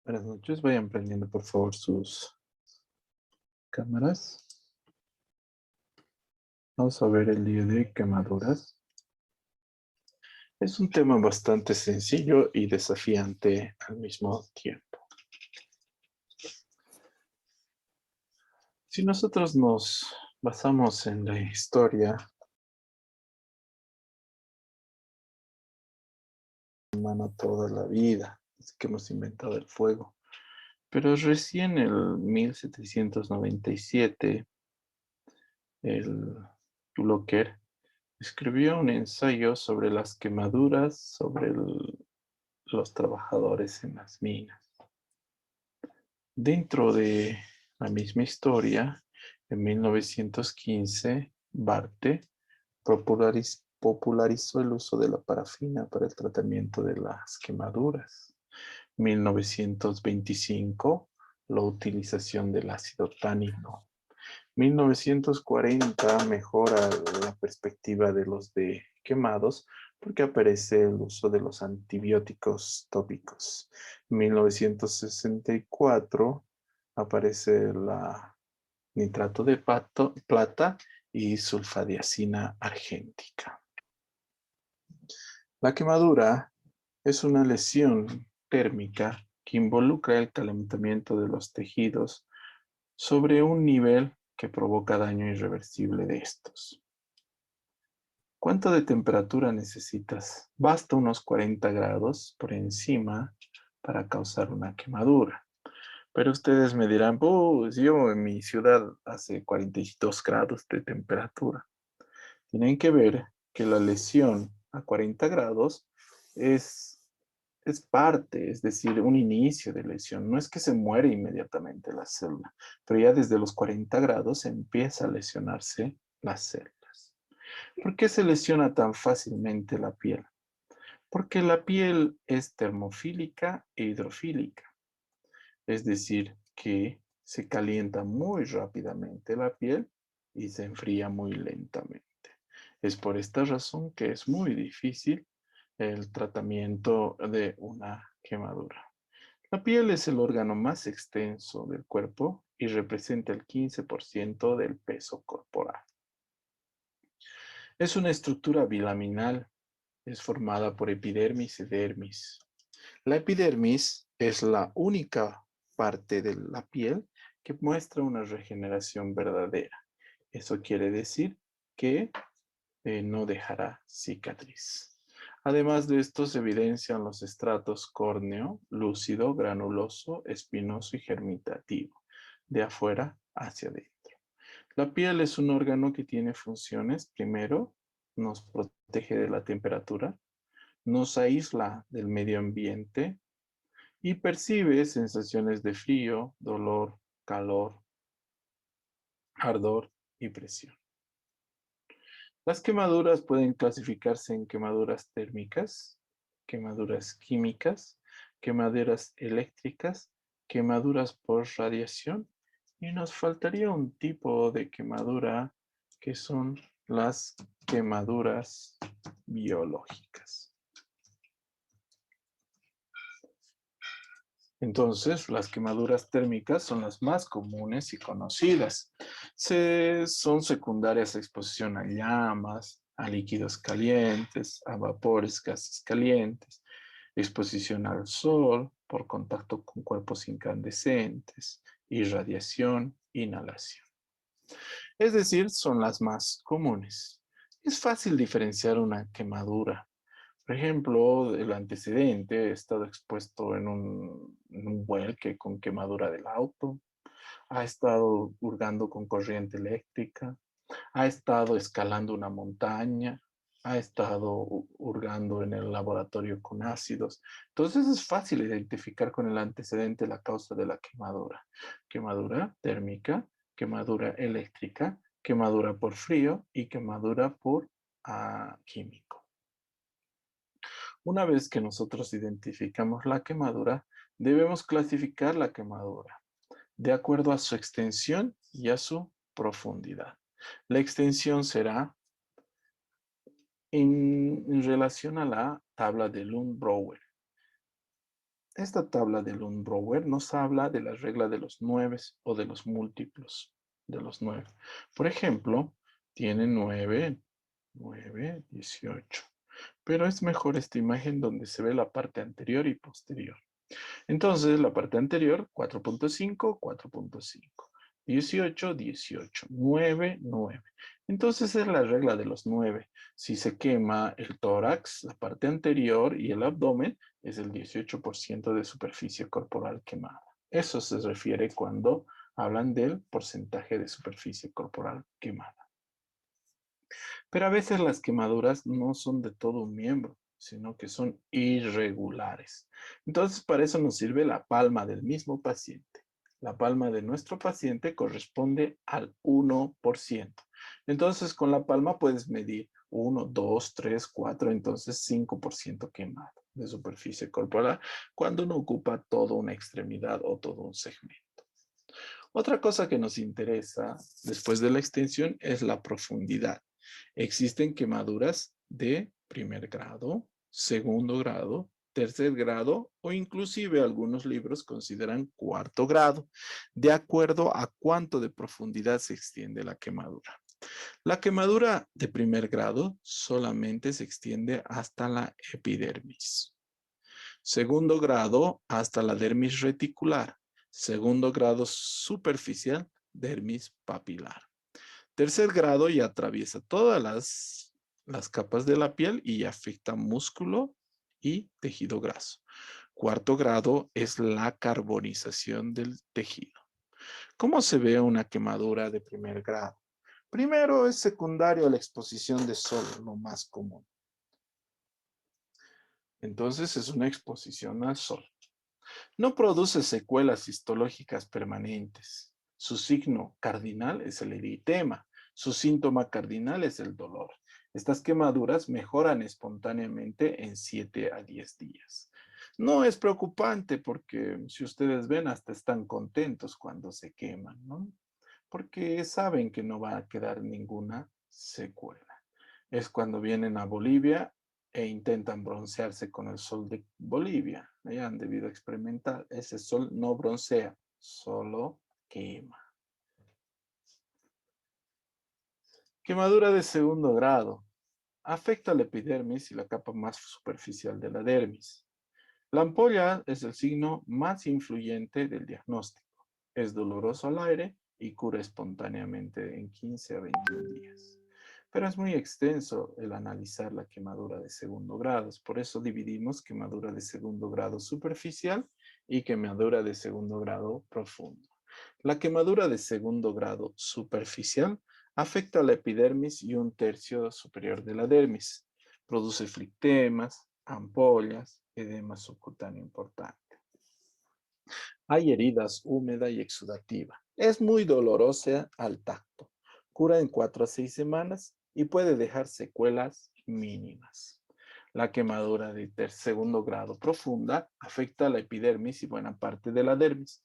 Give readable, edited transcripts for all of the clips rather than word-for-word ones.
Buenas noches, vayan prendiendo por favor sus cámaras. Vamos a ver el día de quemaduras. Es un tema bastante sencillo y desafiante al mismo tiempo. Si nosotros nos basamos en la historia humana toda la vida, es que hemos inventado el fuego. Pero recién en 1797, el Locker escribió un ensayo sobre las quemaduras, sobre los trabajadores en las minas. Dentro de la misma historia, en 1915, Barte popularizó el uso de la parafina para el tratamiento de las quemaduras. 1925, la utilización del ácido tánico. 1940 mejora la perspectiva de los quemados porque aparece el uso de los antibióticos tópicos. 1964 aparece la nitrato de plata y sulfadiazina argéntica. La quemadura es una lesión térmica que involucra el calentamiento de los tejidos sobre un nivel que provoca daño irreversible de estos. ¿Cuánto de temperatura necesitas? Basta unos 40 grados por encima para causar una quemadura. Pero ustedes me dirán, pues yo en mi ciudad hace 42 grados de temperatura. Tienen que ver que la lesión a 40 grados es parte, es decir, un inicio de lesión. No es que se muere inmediatamente la célula, pero ya desde los 40 grados empieza a lesionarse las células. ¿Por qué se lesiona tan fácilmente la piel? Porque la piel es termofílica e hidrofílica. Es decir, que se calienta muy rápidamente la piel y se enfría muy lentamente. Es por esta razón que es muy difícil el tratamiento de una quemadura. La piel es el órgano más extenso del cuerpo y representa el 15% del peso corporal. Es una estructura bilaminar, es formada por epidermis y dermis. La epidermis es la única parte de la piel que muestra una regeneración verdadera. Eso quiere decir que no dejará cicatriz. Además de esto, se evidencian los estratos córneo, lúcido, granuloso, espinoso y germinativo, de afuera hacia adentro. La piel es un órgano que tiene funciones. Primero, nos protege de la temperatura, nos aísla del medio ambiente y percibe sensaciones de frío, dolor, calor, ardor y presión. Las quemaduras pueden clasificarse en quemaduras térmicas, quemaduras químicas, quemaduras eléctricas, quemaduras por radiación y nos faltaría un tipo de quemadura que son las quemaduras biológicas. Entonces, las quemaduras térmicas son las más comunes y conocidas. Son secundarias a exposición a llamas, a líquidos calientes, a vapores, gases calientes, exposición al sol por contacto con cuerpos incandescentes, irradiación, inhalación. Es decir, son las más comunes. Es fácil diferenciar una quemadura. Por ejemplo, el antecedente, he estado expuesto en un vuelque con quemadura del auto, ha estado hurgando con corriente eléctrica, ha estado escalando una montaña, ha estado hurgando en el laboratorio con ácidos. Entonces es fácil identificar con el antecedente la causa de la quemadura. Quemadura térmica, quemadura eléctrica, quemadura por frío y quemadura por químico. Una vez que nosotros identificamos la quemadura, debemos clasificar la quemadura de acuerdo a su extensión y a su profundidad. La extensión será en relación a la tabla de Lund-Brouwer. Esta tabla de Lund-Brouwer nos habla de la regla de los 9 o de los múltiplos de los 9. Por ejemplo, tiene 9, 9, 18. Pero es mejor esta imagen donde se ve la parte anterior y posterior. Entonces, la parte anterior, 4.5, 4.5. 18, 18. 9, 9. Entonces es la regla de los 9. Si se quema el tórax, la parte anterior y el abdomen, es el 18% de superficie corporal quemada. Eso se refiere cuando hablan del porcentaje de superficie corporal quemada. Pero a veces las quemaduras no son de todo un miembro, sino que son irregulares. Entonces, para eso nos sirve la palma del mismo paciente. La palma de nuestro paciente corresponde al 1%. Entonces, con la palma puedes medir 1, 2, 3, 4, entonces 5% quemado de superficie corporal cuando no ocupa toda una extremidad o todo un segmento. Otra cosa que nos interesa después de la extensión es la profundidad. Existen quemaduras de primer grado, segundo grado, tercer grado o inclusive algunos libros consideran cuarto grado, de acuerdo a cuánto de profundidad se extiende la quemadura. La quemadura de primer grado solamente se extiende hasta la epidermis. Segundo grado hasta la dermis reticular. Segundo grado superficial, dermis papilar. Tercer grado ya atraviesa todas las capas de la piel y afecta músculo y tejido graso. Cuarto grado es la carbonización del tejido. ¿Cómo se ve una quemadura de primer grado? Primero es secundario a la exposición de sol, lo más común. Entonces es una exposición al sol. No produce secuelas histológicas permanentes. Su signo cardinal es el eritema. Su síntoma cardinal es el dolor. Estas quemaduras mejoran espontáneamente en 7 a 10 días. No es preocupante porque si ustedes ven hasta están contentos cuando se queman, ¿no? Porque saben que no va a quedar ninguna secuela. Es cuando vienen a Bolivia e intentan broncearse con el sol de Bolivia. Ya han debido experimentar. Ese sol no broncea, solo quema. Quemadura de segundo grado. Afecta la epidermis y la capa más superficial de la dermis. La ampolla es el signo más influyente del diagnóstico. Es doloroso al aire y cura espontáneamente en 15 a 21 días. Pero es muy extenso el analizar la quemadura de segundo grado. Por eso dividimos quemadura de segundo grado superficial y quemadura de segundo grado profundo. La quemadura de segundo grado superficial afecta a la epidermis y un tercio superior de la dermis. Produce flictemas, ampollas, edema subcutáneo importante. Hay heridas húmeda y exudativa. Es muy dolorosa al tacto. Cura en 4 a 6 semanas y puede dejar secuelas mínimas. La quemadura de segundo grado profunda afecta a la epidermis y buena parte de la dermis,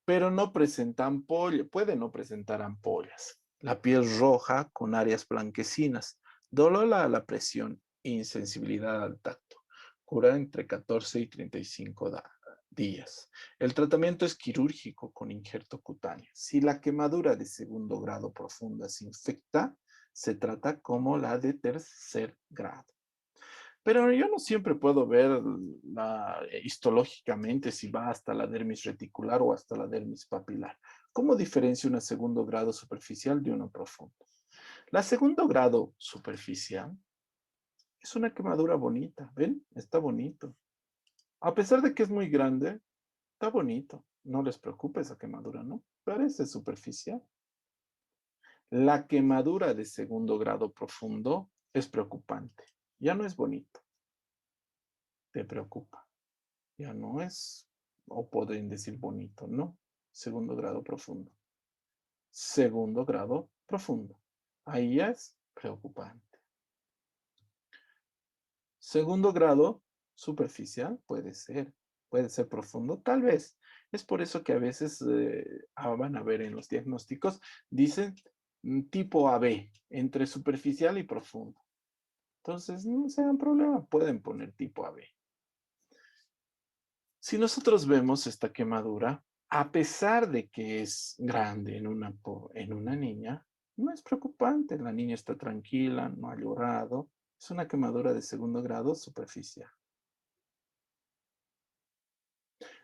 pero no presenta ampollas, puede no presentar ampollas. La piel roja con áreas blanquecinas, dolor a la presión, insensibilidad al tacto. Cura entre 14 y 35 días. El tratamiento es quirúrgico con injerto cutáneo. Si la quemadura de segundo grado profunda se infecta, se trata como la de tercer grado. Pero yo no siempre puedo ver histológicamente si va hasta la dermis reticular o hasta la dermis papilar. ¿Cómo diferencia un segundo grado superficial de uno profundo? La segundo grado superficial es una quemadura bonita, ¿ven? Está bonito. A pesar de que es muy grande, está bonito. No les preocupe esa quemadura, ¿no? Parece superficial. La quemadura de segundo grado profundo es preocupante. Ya no es bonito. Te preocupa. Ya no es, o pueden decir bonito, no. Segundo grado profundo. Segundo grado profundo. Ahí ya es preocupante. Segundo grado superficial puede ser profundo, tal vez. Es por eso que a veces van a ver en los diagnósticos, dicen tipo AB, entre superficial y profundo. Entonces, no se dan problema, pueden poner tipo AB. Si nosotros vemos esta quemadura, a pesar de que es grande en una niña, no es preocupante. La niña está tranquila, no ha llorado. Es una quemadura de segundo grado superficial.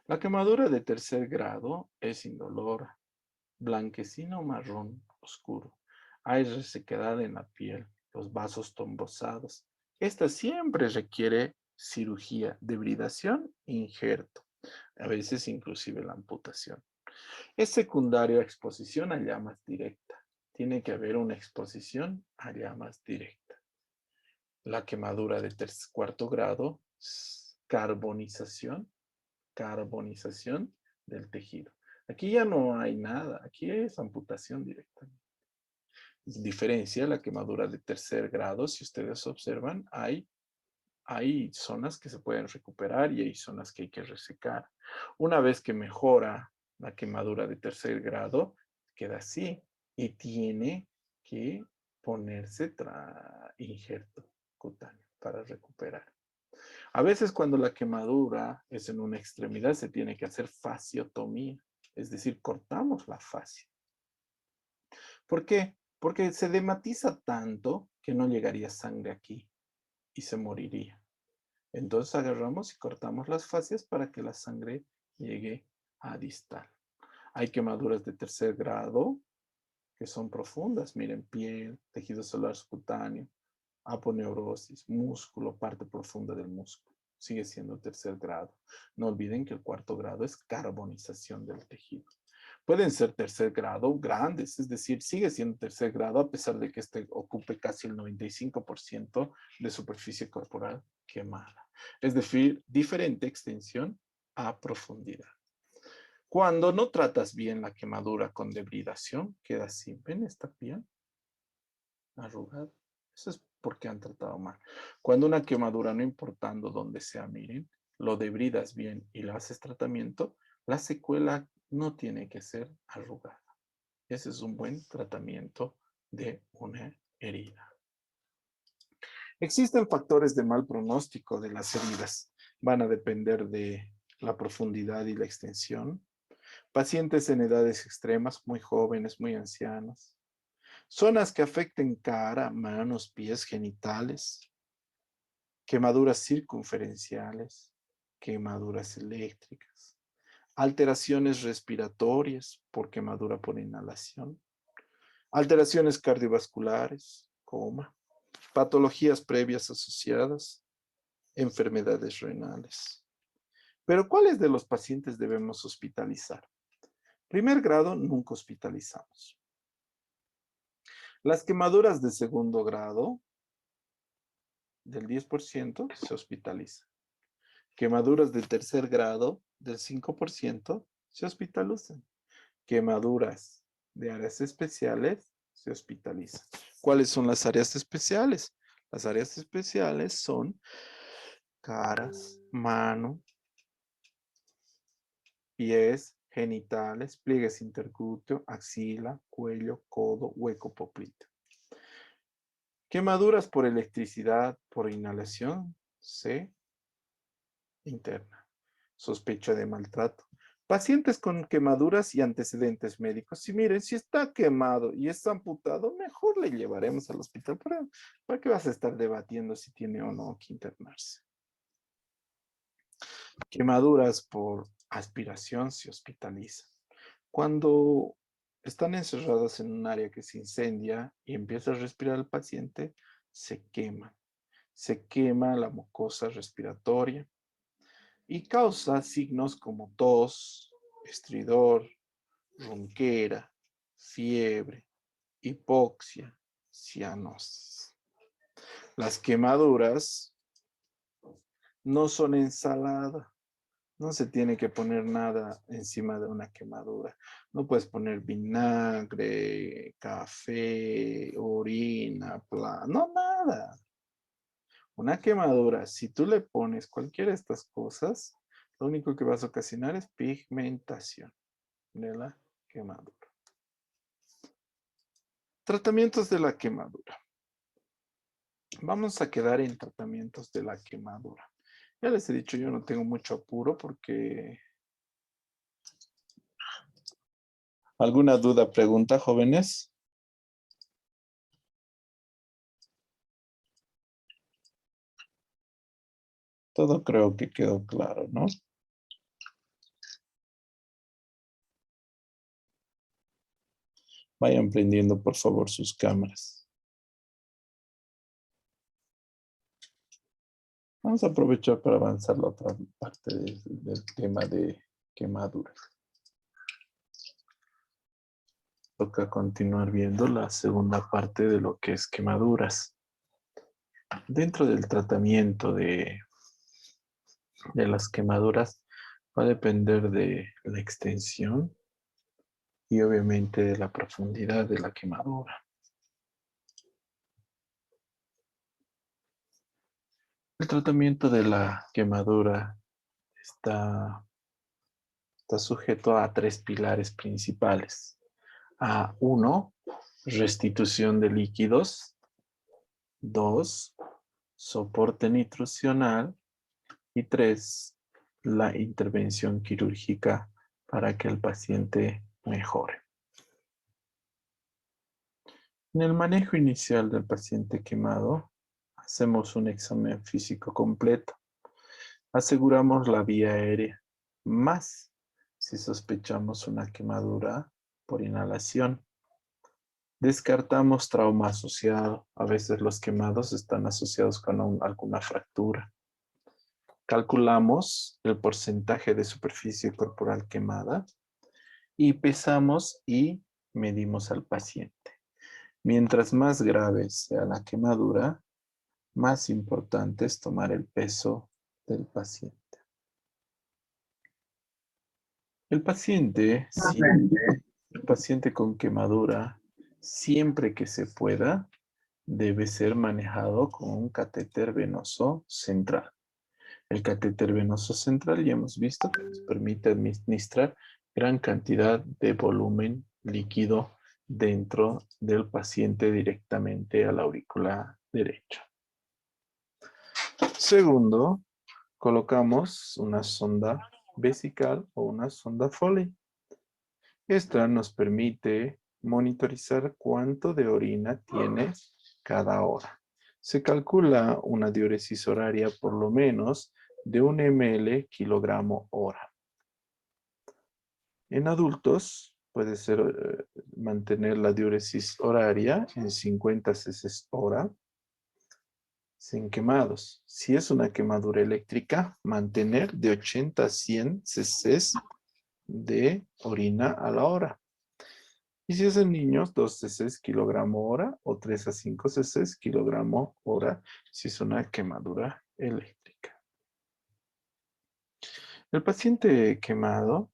La quemadura de tercer grado es indolora, blanquecino o marrón oscuro. Hay resequedad en la piel, los vasos trombosados. Esta siempre requiere cirugía, debridación e injerto, a veces inclusive la amputación. Es secundario a exposición a llamas directa. Tiene que haber una exposición a llamas directa. La quemadura de cuarto grado, carbonización del tejido. Aquí ya no hay nada, aquí es amputación directa. Diferencia la quemadura de tercer grado, si ustedes observan, hay zonas que se pueden recuperar y hay zonas que hay que resecar. Una vez que mejora la quemadura de tercer grado, queda así y tiene que ponerse injerto cutáneo para recuperar. A veces cuando la quemadura es en una extremidad se tiene que hacer fasciotomía, es decir, cortamos la fascia. ¿Por qué? Porque se dematiza tanto que no llegaría sangre aquí y se moriría. Entonces agarramos y cortamos las fascias para que la sangre llegue a distal. Hay quemaduras de tercer grado que son profundas. Miren, piel, tejido celular subcutáneo, aponeurosis, músculo, parte profunda del músculo. Sigue siendo tercer grado. No olviden que el cuarto grado es carbonización del tejido. Pueden ser tercer grado grandes, es decir, sigue siendo tercer grado a pesar de que este ocupe casi el 95% de superficie corporal quemada. Es decir, diferente extensión a profundidad. Cuando no tratas bien la quemadura con debridación, queda así. ¿Ven esta piel arrugada? Eso es porque han tratado mal. Cuando una quemadura, no importando dónde sea, miren, lo debridas bien y le haces tratamiento, la secuela no tiene que ser arrugada. Ese es un buen tratamiento de una herida. Existen factores de mal pronóstico de las heridas. Van a depender de la profundidad y la extensión. Pacientes en edades extremas, muy jóvenes, muy ancianos. Zonas que afecten cara, manos, pies, genitales. Quemaduras circunferenciales. Quemaduras eléctricas. Alteraciones respiratorias por quemadura por inhalación. Alteraciones cardiovasculares, coma. Patologías previas asociadas. Enfermedades renales. Pero ¿cuáles de los pacientes debemos hospitalizar? Primer grado, nunca hospitalizamos. Las quemaduras de segundo grado, del 10%, se hospitalizan. Quemaduras de tercer grado, del 5%, se hospitalizan. Quemaduras de áreas especiales, se hospitalizan. ¿Cuáles son las áreas especiales? Las áreas especiales son caras, mano, pies, genitales, pliegues interglúteo, axila, cuello, codo, hueco popliteo. Quemaduras por electricidad, por inhalación, se interna. Sospecha de maltrato. Pacientes con quemaduras y antecedentes médicos. Si miren, si está quemado y está amputado, mejor le llevaremos al hospital. ¿Para qué vas a estar debatiendo si tiene o no que internarse? Quemaduras por aspiración se hospitalizan. Cuando están encerradas en un área que se incendia y empieza a respirar el paciente, se quema. Se quema la mucosa respiratoria y causa signos como tos, estridor, ronquera, fiebre, hipoxia, cianosis. Las quemaduras no son ensalada. No se tiene que poner nada encima de una quemadura. No puedes poner vinagre, café, orina, no, nada. Una quemadura, si tú le pones cualquiera de estas cosas, lo único que vas a ocasionar es pigmentación de la quemadura. Tratamientos de la quemadura. Vamos a quedar en tratamientos de la quemadura. Ya les he dicho, yo no tengo mucho apuro porque... ¿Alguna duda, pregunta, jóvenes? Todo creo que quedó claro, ¿no? Vayan prendiendo, por favor, sus cámaras. Vamos a aprovechar para avanzar la otra parte del tema de quemaduras. Toca continuar viendo la segunda parte de lo que es quemaduras. Dentro del tratamiento de las quemaduras va a depender de la extensión y obviamente de la profundidad de la quemadura. El tratamiento de la quemadura está sujeto a tres pilares principales. A uno, restitución de líquidos. Dos, soporte nutricional. Y tres, la intervención quirúrgica para que el paciente mejore. En el manejo inicial del paciente quemado, hacemos un examen físico completo. Aseguramos la vía aérea, más si sospechamos una quemadura por inhalación. Descartamos trauma asociado. A veces los quemados están asociados con alguna fractura. Calculamos el porcentaje de superficie corporal quemada y pesamos y medimos al paciente. Mientras más grave sea la quemadura, más importante es tomar el peso del paciente. El paciente con quemadura, siempre que se pueda, debe ser manejado con un catéter venoso central. El catéter venoso central ya hemos visto que nos permite administrar gran cantidad de volumen líquido dentro del paciente directamente a la aurícula derecha. Segundo, colocamos una sonda vesical o una sonda Foley. Esta nos permite monitorizar cuánto de orina tiene cada hora. Se calcula una diuresis horaria por lo menos de 1 ml kilogramo hora. En adultos puede ser mantener la diuresis horaria en 50 cc hora sin quemados. Si es una quemadura eléctrica, mantener de 80 a 100 cc de orina a la hora. Y si es en niños, 2 cc kilogramo hora o 3 a 5 cc kilogramo hora si es una quemadura eléctrica. El paciente quemado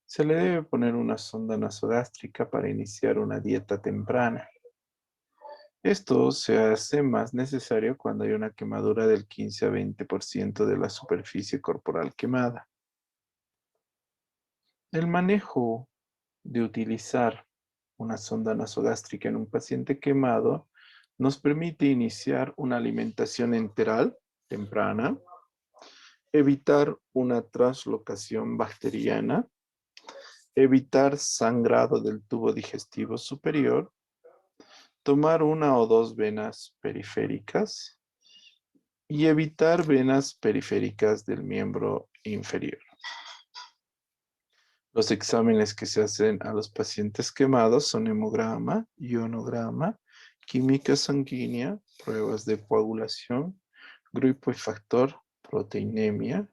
se le debe poner una sonda nasogástrica para iniciar una dieta temprana. Esto se hace más necesario cuando hay una quemadura del 15 a 20% de la superficie corporal quemada. El manejo de utilizar una sonda nasogástrica en un paciente quemado nos permite iniciar una alimentación enteral temprana, evitar una translocación bacteriana, evitar sangrado del tubo digestivo superior, tomar una o dos venas periféricas y evitar venas periféricas del miembro inferior. Los exámenes que se hacen a los pacientes quemados son hemograma, ionograma, química sanguínea, pruebas de coagulación, grupo y factor, proteinemia,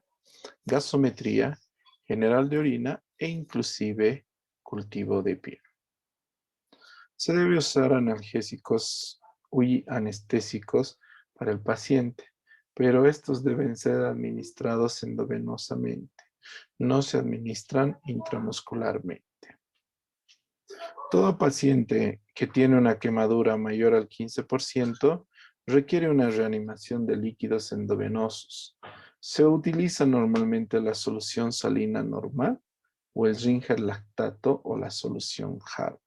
gasometría, general de orina e inclusive cultivo de piel. Se debe usar analgésicos y anestésicos para el paciente, pero estos deben ser administrados endovenosamente. No se administran intramuscularmente. Todo paciente que tiene una quemadura mayor al 15% requiere una reanimación de líquidos endovenosos. Se utiliza normalmente la solución salina normal o el Ringer lactato o la solución Harvard.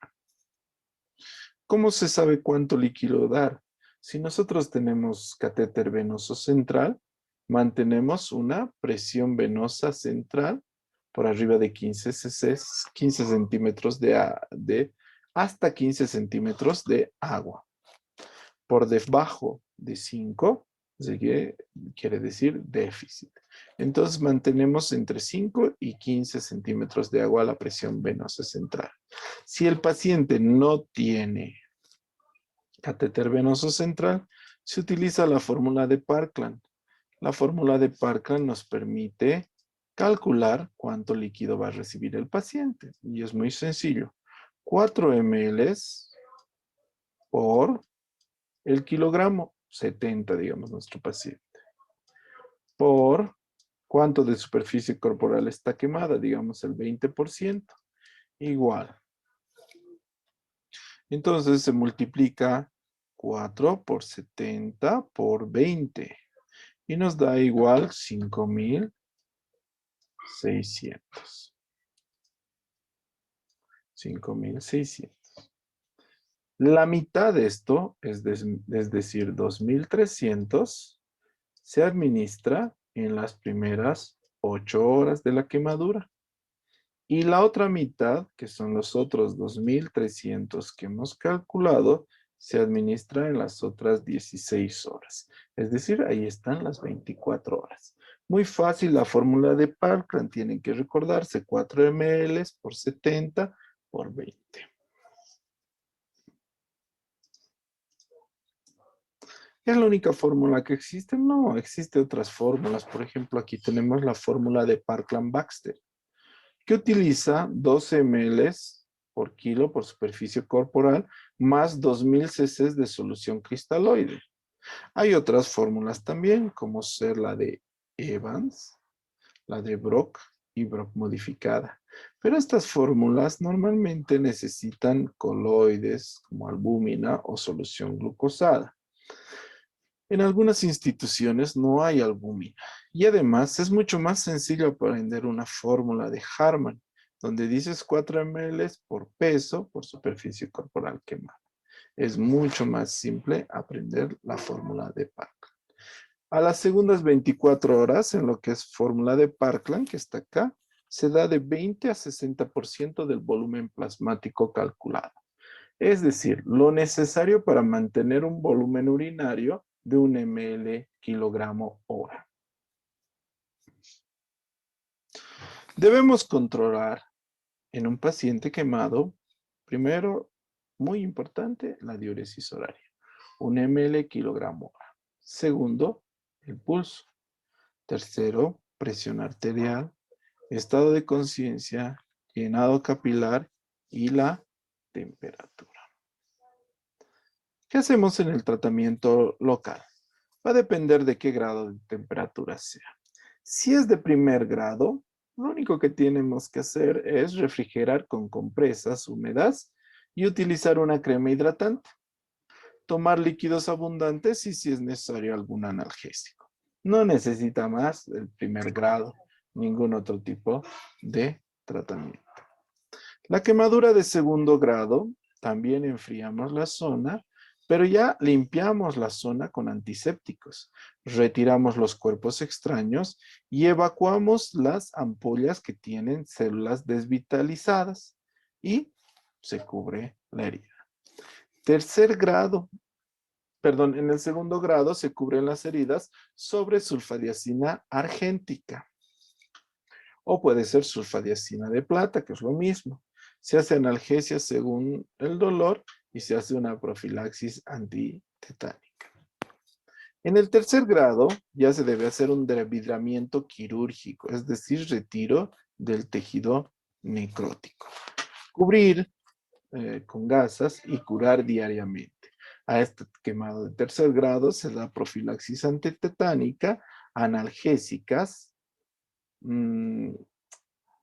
¿Cómo se sabe cuánto líquido dar? Si nosotros tenemos catéter venoso central, mantenemos una presión venosa central por arriba de 15 cc, 15 centímetros hasta 15 centímetros de agua. Por debajo de 5, quiere decir déficit. Entonces mantenemos entre 5 y 15 centímetros de agua a la presión venosa central. Si el paciente no tiene catéter venoso central, se utiliza la fórmula de Parkland. La fórmula de Parkland nos permite calcular cuánto líquido va a recibir el paciente. Y es muy sencillo. 4 ml por el kilogramo, 70, digamos, nuestro paciente. Por cuánto de superficie corporal está quemada, digamos el 20%. Igual. Entonces se multiplica 4 por 70 por 20. Y nos da igual 5.600. 5.600. La mitad de esto, es decir, 2.300, se administra en las primeras 8 horas de la quemadura. Y la otra mitad, que son los otros 2.300 que hemos calculado, se administra en las otras 16 horas. Es decir, ahí están las 24 horas. Muy fácil la fórmula de Parkland. Tienen que recordarse 4 ml por 70 por 20. ¿Es la única fórmula que existe? No, existen otras fórmulas. Por ejemplo, aquí tenemos la fórmula de Parkland-Baxter, que utiliza 12 ml por kilo por superficie corporal más 2.000 cc de solución cristaloide. Hay otras fórmulas también, como ser la de Evans, la de Brock y Brock modificada. Pero estas fórmulas normalmente necesitan coloides como albúmina o solución glucosada. En algunas instituciones no hay albúmina y además es mucho más sencillo aprender una fórmula de Harman, donde dices 4 ml por peso por superficie corporal quemada. Es mucho más simple aprender la fórmula de Parkland. A las segundas 24 horas, en lo que es fórmula de Parkland, que está acá, se da de 20 a 60% del volumen plasmático calculado. Es decir, lo necesario para mantener un volumen urinario de 1 ml kilogramo hora. Debemos controlar en un paciente quemado, primero, muy importante, la diuresis horaria, 1 ml kilogramo hora. Segundo, el pulso. Tercero, presión arterial, estado de conciencia, llenado capilar y la temperatura. ¿Qué hacemos en el tratamiento local? Va a depender de qué grado de temperatura sea. Si es de primer grado, lo único que tenemos que hacer es refrigerar con compresas húmedas y utilizar una crema hidratante. Tomar líquidos abundantes y si es necesario algún analgésico. No necesita más del primer grado, ningún otro tipo de tratamiento. La quemadura de segundo grado, también enfriamos la zona, pero ya limpiamos la zona con antisépticos. Retiramos los cuerpos extraños y evacuamos las ampollas que tienen células desvitalizadas y se cubre la herida. Tercer grado, perdón, en el segundo grado se cubren las heridas sobre sulfadiazina argéntica. O puede ser sulfadiazina de plata, que es lo mismo. Se hace analgesia según el dolor y se hace una profilaxis antitetánica. En el tercer grado ya se debe hacer un desvidramiento quirúrgico, es decir, retiro del tejido necrótico. Cubrir con gasas y curar diariamente. A este quemado de tercer grado se da profilaxis antitetánica, analgésicas,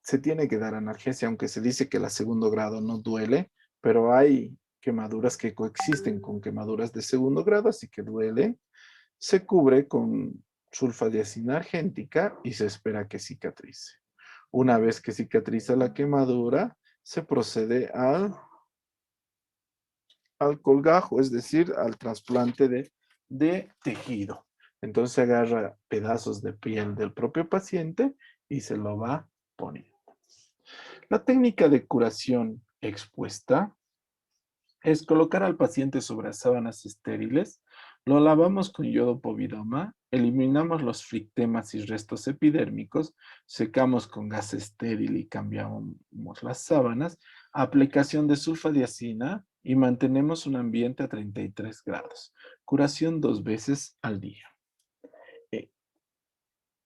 se tiene que dar analgesia, aunque se dice que el segundo grado no duele, pero hay quemaduras que coexisten con quemaduras de segundo grado, así que duele. Se cubre con sulfadiazina argéntica y se espera que cicatrice. Una vez que cicatriza la quemadura, se procede al colgajo, es decir, al trasplante de tejido. Entonces agarra pedazos de piel del propio paciente y se lo va poniendo. La técnica de curación expuesta es colocar al paciente sobre sábanas estériles, lo lavamos con yodo povidoma, eliminamos los frictemas y restos epidérmicos, secamos con gas estéril y cambiamos las sábanas, aplicación de sulfadiazina y mantenemos un ambiente a 33 grados. Curación 2 veces al día. Eh,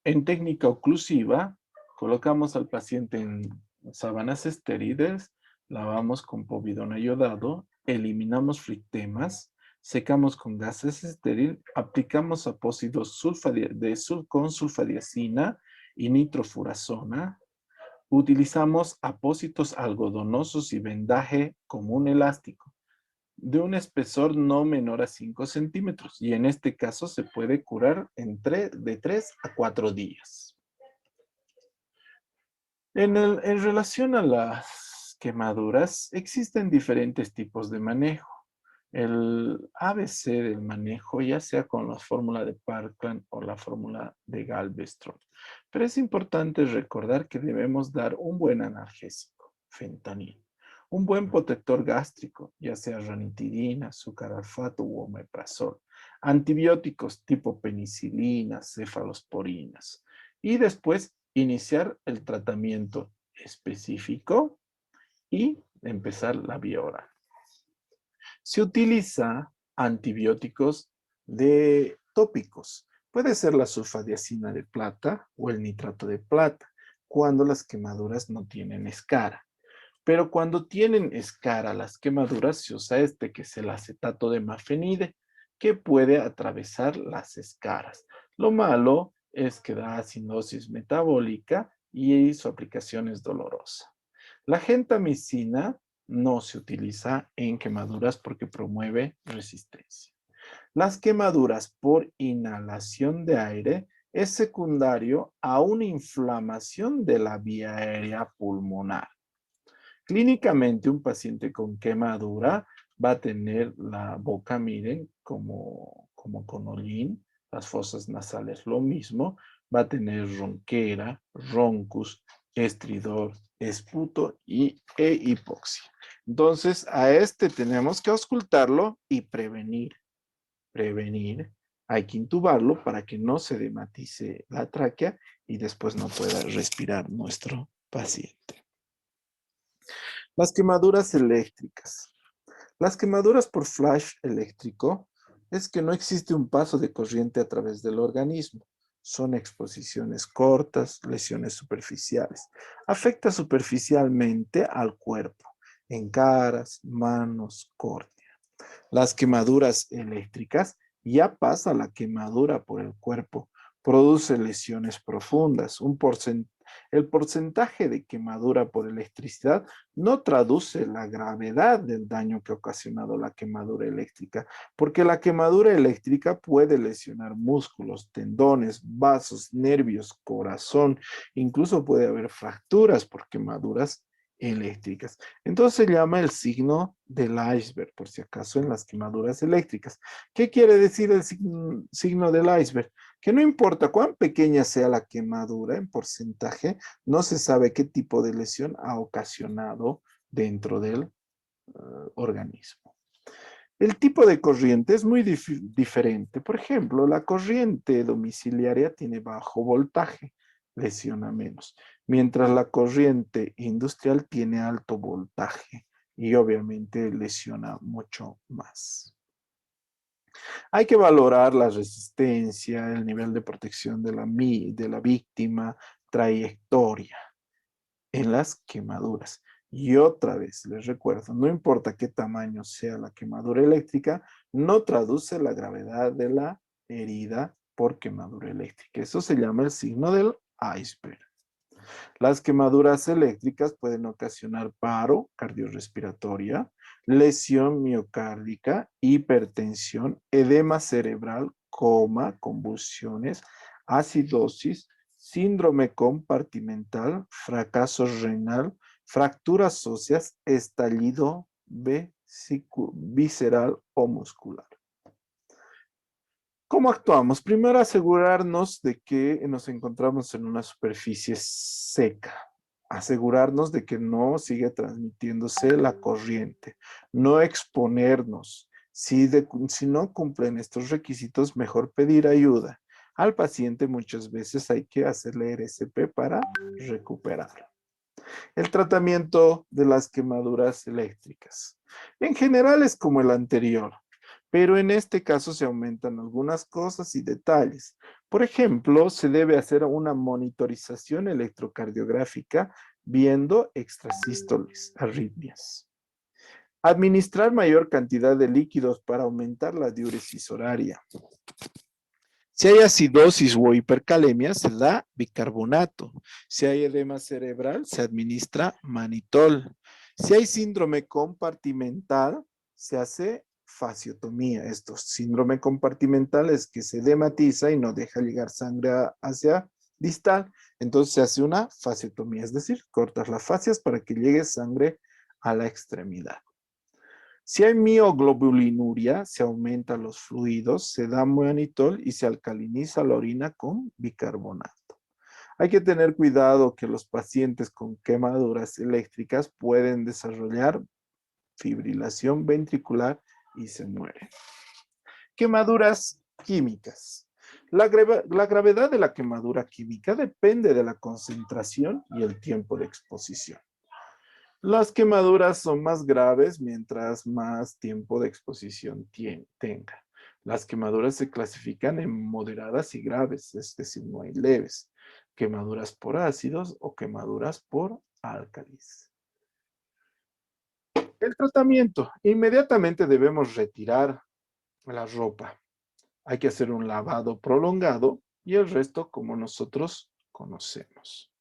En técnica oclusiva, colocamos al paciente en sábanas estériles, lavamos con povidona yodado, eliminamos frictemas, secamos con gases estéril, aplicamos apósitos con sulfadiazina y nitrofurazona, utilizamos apósitos algodonosos y vendaje común elástico de un espesor no menor a 5 centímetros y en este caso se puede curar de 3 a 4 días. En relación a las quemaduras, existen diferentes tipos de manejo. El ABC del manejo, ya sea con la fórmula de Parkland o la fórmula de Galveston. Pero es importante recordar que debemos dar un buen analgésico, fentanilo, un buen protector gástrico, ya sea ranitidina, sucralfato u omeprazol, antibióticos tipo penicilina, cefalosporinas, y después iniciar el tratamiento específico y empezar la vía oral. Se utiliza antibióticos de tópicos. Puede ser la sulfadiazina de plata o el nitrato de plata, cuando las quemaduras no tienen escara. Pero cuando tienen escara las quemaduras, se usa que es el acetato de mafenide, que puede atravesar las escaras. Lo malo es que da acidosis metabólica y su aplicación es dolorosa. La gentamicina no se utiliza en quemaduras porque promueve resistencia. Las quemaduras por inhalación de aire es secundario a una inflamación de la vía aérea pulmonar. Clínicamente, un paciente con quemadura va a tener la boca, miren, como con hollín, las fosas nasales lo mismo, va a tener ronquera, roncus, estridor, esputo e hipoxia. Entonces, a este tenemos que auscultarlo y prevenir. Prevenir, hay que intubarlo para que no se dematice la tráquea y después no pueda respirar nuestro paciente. Las quemaduras eléctricas. Las quemaduras por flash eléctrico es que no existe un paso de corriente a través del organismo. Son exposiciones cortas, lesiones superficiales. Afecta superficialmente al cuerpo, en caras, manos, córnea. Las quemaduras eléctricas ya pasa la quemadura por el cuerpo. Produce lesiones profundas. El porcentaje de quemadura por electricidad no traduce la gravedad del daño que ha ocasionado la quemadura eléctrica, porque la quemadura eléctrica puede lesionar músculos, tendones, vasos, nervios, corazón, incluso puede haber fracturas por quemaduras eléctricas. Entonces se llama el signo del iceberg, por si acaso, en las quemaduras eléctricas. ¿Qué quiere decir el signo del iceberg? Que no importa cuán pequeña sea la quemadura en porcentaje, no se sabe qué tipo de lesión ha ocasionado dentro del organismo. El tipo de corriente es muy diferente. Por ejemplo, la corriente domiciliaria tiene bajo voltaje, lesiona menos, mientras la corriente industrial tiene alto voltaje y obviamente lesiona mucho más. Hay que valorar la resistencia, el nivel de protección de la víctima, trayectoria en las quemaduras. Y otra vez les recuerdo, no importa qué tamaño sea la quemadura eléctrica, no traduce la gravedad de la herida por quemadura eléctrica. Eso se llama el signo del iceberg. Las quemaduras eléctricas pueden ocasionar paro cardiorrespiratoria, lesión miocárdica, hipertensión, edema cerebral, coma, convulsiones, acidosis, síndrome compartimental, fracaso renal, fracturas óseas, estallido visceral o muscular. ¿Cómo actuamos? Primero asegurarnos de que nos encontramos en una superficie seca. Asegurarnos de que no sigue transmitiéndose la corriente. No exponernos. Si no cumplen estos requisitos, mejor pedir ayuda. Al paciente muchas veces hay que hacerle RCP para recuperar. El tratamiento de las quemaduras eléctricas. En general es como el anterior, pero en este caso se aumentan algunas cosas y detalles. Por ejemplo, se debe hacer una monitorización electrocardiográfica viendo extrasístoles, arritmias. Administrar mayor cantidad de líquidos para aumentar la diuresis horaria. Si hay acidosis o hipercalemia, se da bicarbonato. Si hay edema cerebral, se administra manitol. Si hay síndrome compartimental, se hace fasciotomía. Esto, síndrome compartimental es que se edematiza y no deja llegar sangre hacia distal. Entonces se hace una fasciotomía, es decir, cortas las fascias para que llegue sangre a la extremidad. Si hay mioglobulinuria, se aumentan los fluidos, se da manitol y se alcaliniza la orina con bicarbonato. Hay que tener cuidado que los pacientes con quemaduras eléctricas pueden desarrollar fibrilación ventricular y se mueren. Quemaduras químicas. La gravedad de la quemadura química depende de la concentración y el tiempo de exposición. Las quemaduras son más graves mientras más tiempo de exposición tenga. Las quemaduras se clasifican en moderadas y graves, es decir, no hay leves. Quemaduras por ácidos o quemaduras por álcalis. El tratamiento. Inmediatamente debemos retirar la ropa. Hay que hacer un lavado prolongado y el resto como nosotros conocemos.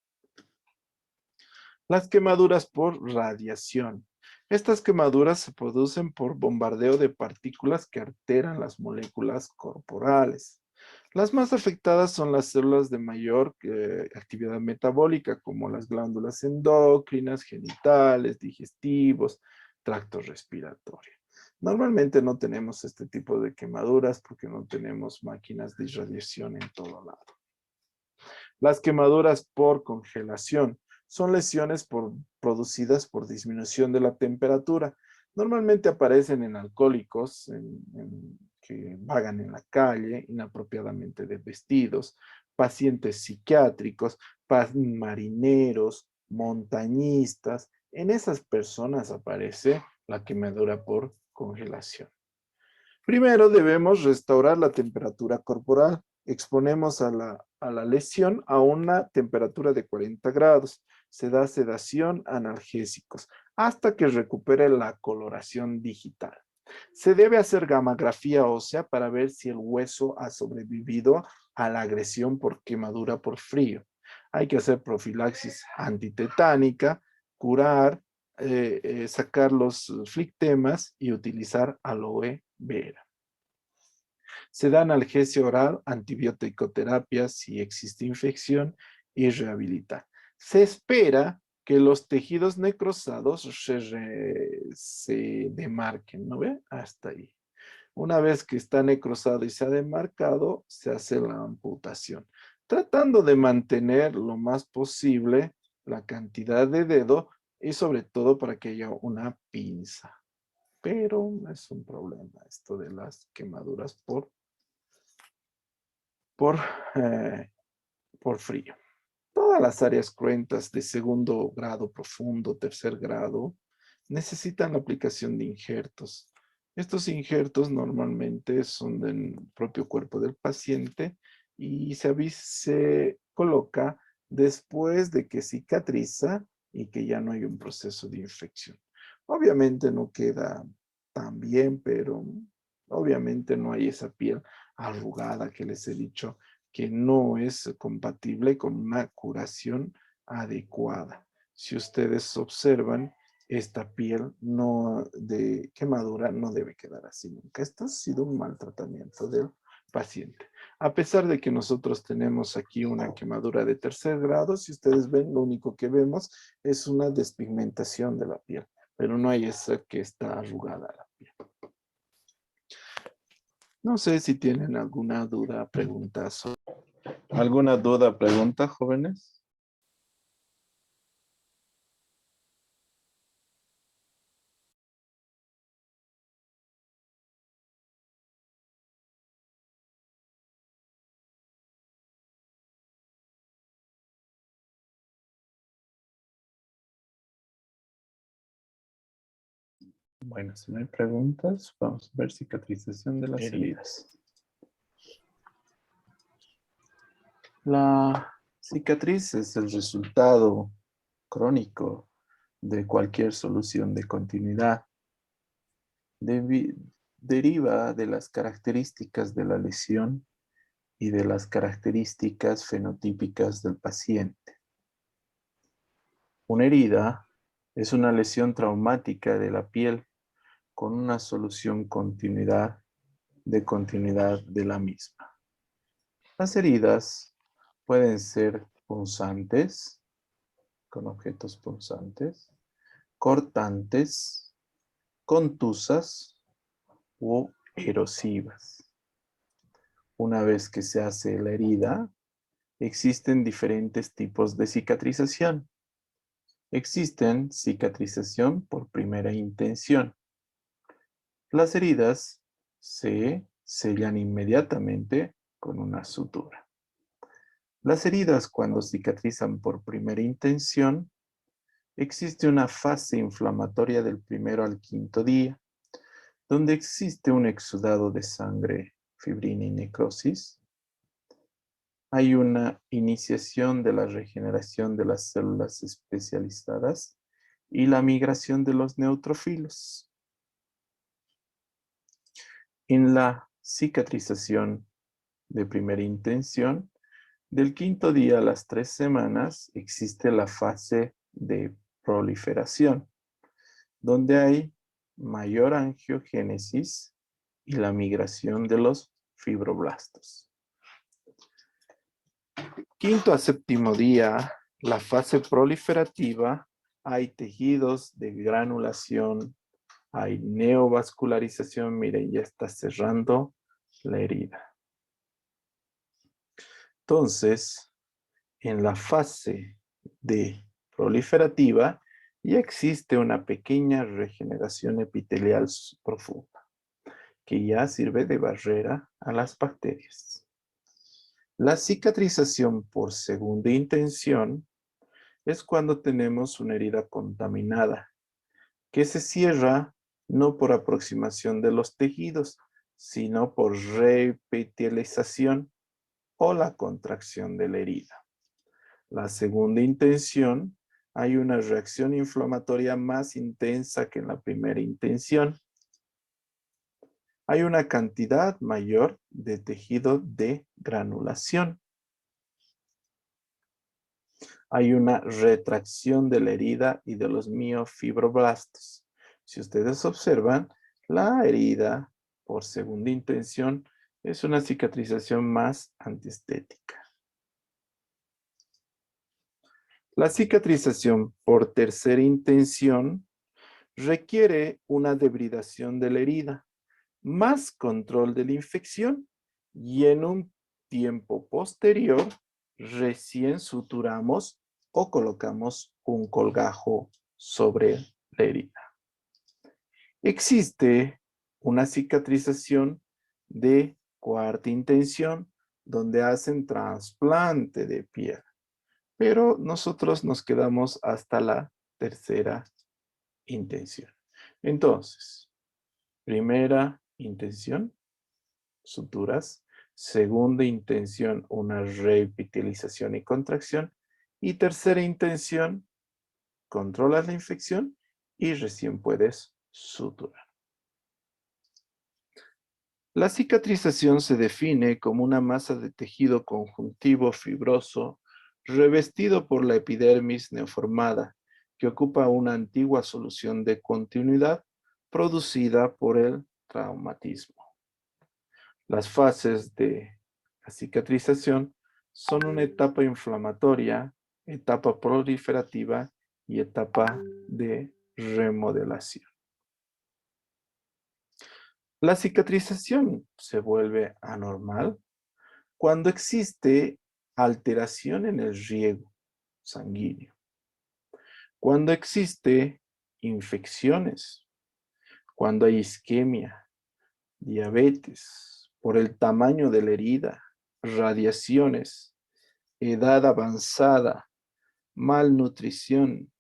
Las quemaduras por radiación. Estas quemaduras se producen por bombardeo de partículas que alteran las moléculas corporales. Las más afectadas son las células de mayor actividad metabólica, como las glándulas endocrinas, genitales, digestivos, tracto respiratorio. Normalmente no tenemos este tipo de quemaduras porque no tenemos máquinas de irradiación en todo lado. Las quemaduras por congelación son lesiones producidas por disminución de la temperatura. Normalmente aparecen en alcohólicos que vagan en la calle, inapropiadamente vestidos, pacientes psiquiátricos, marineros, montañistas. En esas personas aparece la quemadura por congelación. Primero debemos restaurar la temperatura corporal. Exponemos a la lesión a una temperatura de 40 grados. Se da sedación, analgésicos, hasta que recupere la coloración digital. Se debe hacer gammagrafía ósea para ver si el hueso ha sobrevivido a la agresión por quemadura por frío. Hay que hacer profilaxis antitetánica, curar, sacar los flictemas y utilizar aloe vera. Se da analgesia oral, antibiótico-terapia si existe infección y rehabilitar. Se espera que los tejidos necrosados se demarquen, ¿no ve? Hasta ahí. Una vez que está necrosado y se ha demarcado, se hace la amputación, tratando de mantener lo más posible la cantidad de dedo y sobre todo para que haya una pinza. Pero es un problema esto de las quemaduras por, eh, por frío. Todas las áreas cruentas de segundo grado profundo, tercer grado, necesitan la aplicación de injertos. Estos injertos normalmente son del propio cuerpo del paciente y se coloca después de que cicatriza y que ya no hay un proceso de infección. Obviamente no queda tan bien, pero obviamente no hay esa piel arrugada que les he dicho que no es compatible con una curación adecuada. Si ustedes observan, esta piel no de quemadura no debe quedar así nunca. Esto ha sido un mal tratamiento del paciente. A pesar de que nosotros tenemos aquí una quemadura de tercer grado, si ustedes ven, lo único que vemos es una despigmentación de la piel, pero no hay esa que está arrugada la piel. No sé si tienen alguna duda, pregunta. ¿Alguna duda, pregunta, jóvenes? Bueno, si no hay preguntas, vamos a ver cicatrización de las heridas. La cicatriz es el resultado crónico de cualquier solución de continuidad. Deriva de las características de la lesión y de las características fenotípicas del paciente. Una herida es una lesión traumática de la piel con una solución de continuidad de la misma. Las heridas pueden ser punzantes, con objetos punzantes, cortantes, contusas o erosivas. Una vez que se hace la herida, existen diferentes tipos de cicatrización. Existen cicatrización por primera intención. Las heridas se sellan inmediatamente con una sutura. Las heridas, cuando cicatrizan por primera intención, existe una fase inflamatoria del primero al quinto día, donde existe un exudado de sangre, fibrina y necrosis. Hay una iniciación de la regeneración de las células especializadas y la migración de los neutrófilos. En la cicatrización de primera intención, del quinto día a las 3 semanas existe la fase de proliferación, donde hay mayor angiogénesis y la migración de los fibroblastos. Quinto a séptimo día, la fase proliferativa, hay tejidos de granulación, hay neovascularización, miren, ya está cerrando la herida. Entonces, en la fase de proliferativa, ya existe una pequeña regeneración epitelial profunda, que ya sirve de barrera a las bacterias. La cicatrización por segunda intención es cuando tenemos una herida contaminada, que se cierra no por aproximación de los tejidos, sino por reepitelización o la contracción de la herida. La segunda intención, hay una reacción inflamatoria más intensa que en la primera intención. Hay una cantidad mayor de tejido de granulación. Hay una retracción de la herida y de los miofibroblastos. Si ustedes observan, la herida por segunda intención es una cicatrización más antiestética. La cicatrización por tercera intención requiere una debridación de la herida, más control de la infección y en un tiempo posterior recién suturamos o colocamos un colgajo sobre la herida. Existe una cicatrización de cuarta intención donde hacen trasplante de piel, pero nosotros nos quedamos hasta la tercera intención. Entonces, primera intención, suturas. Segunda intención, una reepitelización y contracción. Y tercera intención, controlas la infección y recién puedes suturar. La cicatrización se define como una masa de tejido conjuntivo fibroso revestido por la epidermis neoformada que ocupa una antigua solución de continuidad producida por el traumatismo. Las fases de la cicatrización son una etapa inflamatoria, etapa proliferativa y etapa de remodelación. La cicatrización se vuelve anormal cuando existe alteración en el riego sanguíneo, cuando existe infecciones, cuando hay isquemia, diabetes, por el tamaño de la herida, radiaciones, edad avanzada, malnutrición,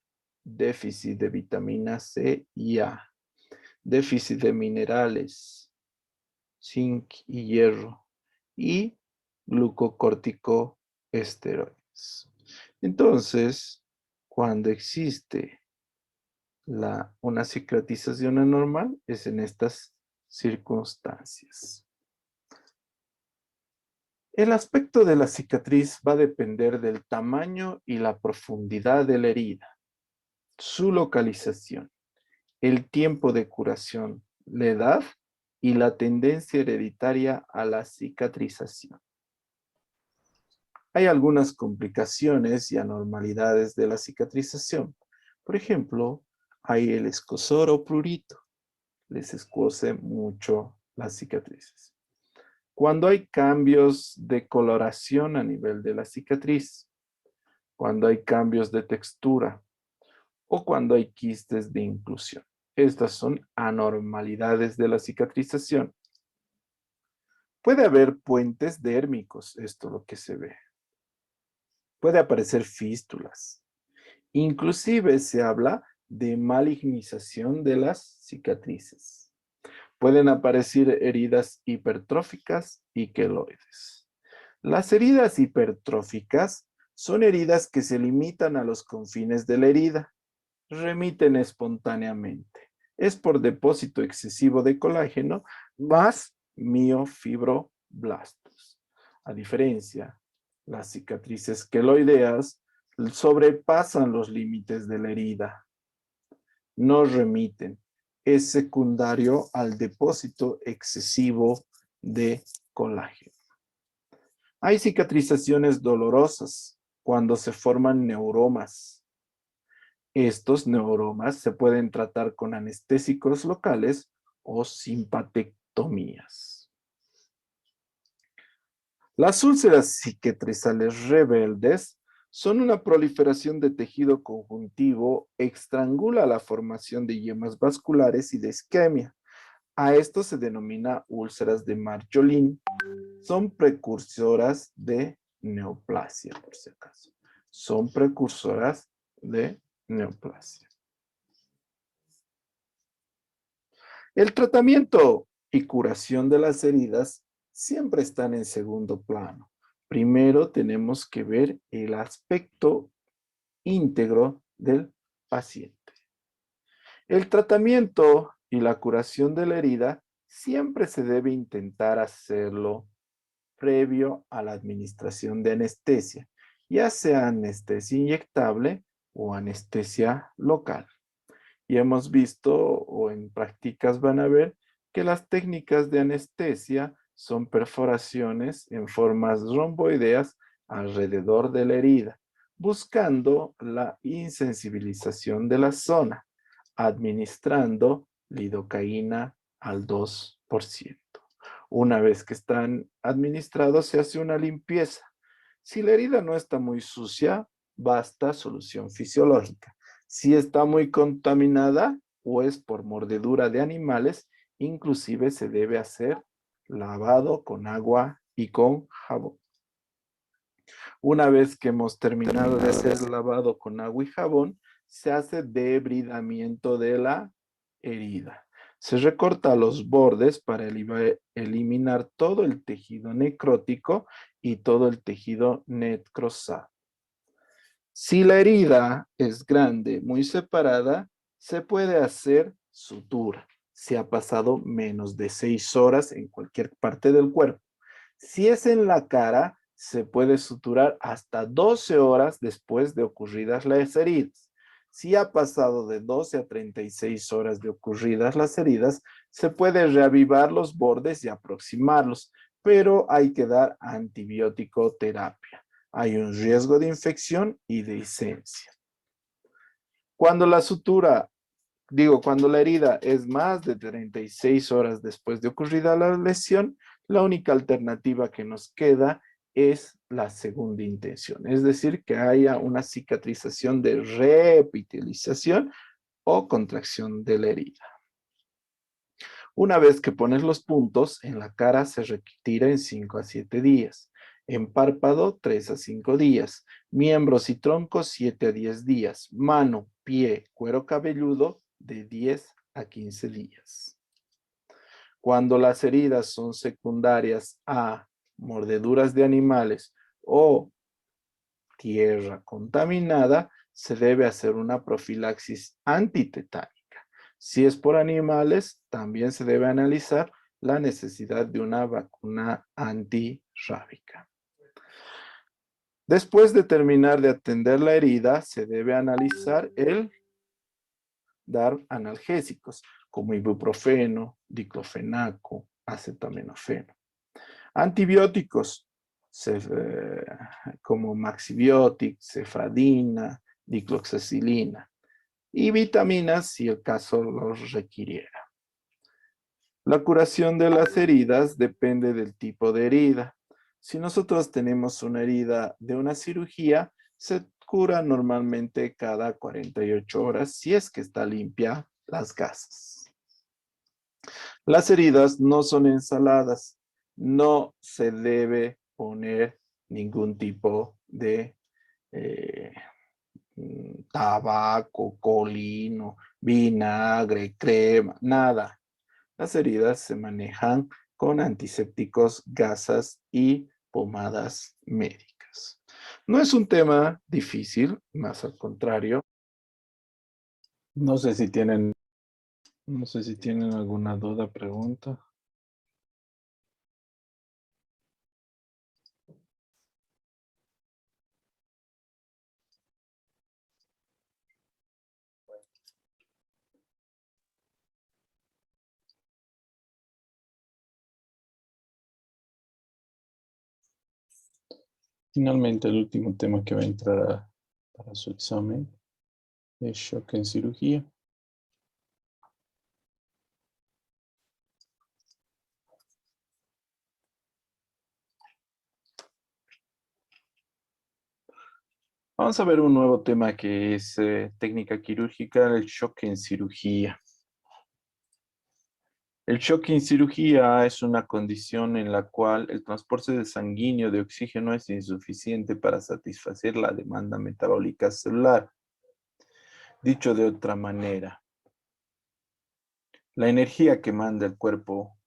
déficit de vitamina C y A, déficit de minerales, zinc y hierro, y glucocorticoesteroides. Entonces, cuando existe una cicatrización anormal, es en estas circunstancias. El aspecto de la cicatriz va a depender del tamaño y la profundidad de la herida, su localización, el tiempo de curación, la edad y la tendencia hereditaria a la cicatrización. Hay algunas complicaciones y anormalidades de la cicatrización. Por ejemplo, hay el escozor o prurito. Les escoce mucho las cicatrices. Cuando hay cambios de coloración a nivel de la cicatriz, cuando hay cambios de textura o cuando hay quistes de inclusión. Estas son anormalidades de la cicatrización. Puede haber puentes dérmicos, esto es lo que se ve. Puede aparecer fístulas. Inclusive se habla de malignización de las cicatrices. Pueden aparecer heridas hipertróficas y queloides. Las heridas hipertróficas son heridas que se limitan a los confines de la herida, remiten espontáneamente. Es por depósito excesivo de colágeno más miofibroblastos. A diferencia, las cicatrices queloideas sobrepasan los límites de la herida. No remiten. Es secundario al depósito excesivo de colágeno. Hay cicatrizaciones dolorosas cuando se forman neuromas. Estos neuromas se pueden tratar con anestésicos locales o simpatectomías. Las úlceras cicatrizales rebeldes son una proliferación de tejido conjuntivo, estrangula la formación de yemas vasculares y de isquemia. A esto se denomina úlceras de Marjolin. Son precursoras de neoplasia, por si acaso. Son precursoras de neoplasia. El tratamiento y curación de las heridas siempre están en segundo plano. Primero tenemos que ver el aspecto íntegro del paciente. El tratamiento y la curación de la herida siempre se debe intentar hacerlo previo a la administración de anestesia, ya sea anestesia inyectable o anestesia local. Y hemos visto, o en prácticas van a ver, que las técnicas de anestesia son perforaciones en formas romboideas alrededor de la herida, buscando la insensibilización de la zona, administrando lidocaína al 2%. Una vez que están administrados, se hace una limpieza. Si la herida no está muy sucia, basta solución fisiológica. Si está muy contaminada o es por mordedura de animales, inclusive se debe hacer lavado con agua y con jabón. Una vez que hemos terminado de hacer lavado con agua y jabón, se hace debridamiento de la herida. Se recorta los bordes para eliminar todo el tejido necrótico y todo el tejido necrosado. Si la herida es grande, muy separada, se puede hacer sutura si ha pasado menos de 6 horas en cualquier parte del cuerpo. Si es en la cara, se puede suturar hasta 12 horas después de ocurridas las heridas. Si ha pasado de 12 a 36 horas de ocurridas las heridas, se puede reavivar los bordes y aproximarlos, pero hay que dar antibiótico terapia. Hay un riesgo de infección y de hisencia. Cuando la sutura cuando la herida es más de 36 horas después de ocurrida la lesión, la única alternativa que nos queda es la segunda intención, es decir, que haya una cicatrización de reepitelización o contracción de la herida. Una vez que pones los puntos, en la cara se retira en 5 a 7 días, en párpado 3 a 5 días, miembros y troncos 7 a 10 días, mano, pie, cuero cabelludo de 10 a 15 días. Cuando las heridas son secundarias a mordeduras de animales o tierra contaminada, se debe hacer una profilaxis antitetánica. Si es por animales, también se debe analizar la necesidad de una vacuna antirrábica. Después de terminar de atender la herida, se debe analizar dar analgésicos como ibuprofeno, diclofenaco, acetaminofeno. Antibióticos como Maxibiotic, cefadina, dicloxacilina y vitaminas si el caso los requiriera. La curación de las heridas depende del tipo de herida. Si nosotros tenemos una herida de una cirugía, se cura normalmente cada 48 horas si es que está limpia las gasas. Las heridas no son ensaladas. No se debe poner ningún tipo de tabaco, colino, vinagre, crema, nada. Las heridas se manejan con antisépticos, gasas y pomadas médicas. No es un tema difícil, más al contrario. No sé si tienen alguna duda, pregunta. Finalmente, el último tema que va a entrar para su examen es shock en cirugía. Vamos a ver un nuevo tema que es técnica quirúrgica, el shock en cirugía. El shock en cirugía es una condición en la cual el transporte sanguíneo de oxígeno es insuficiente para satisfacer la demanda metabólica celular. Dicho de otra manera, la energía que manda el cuerpo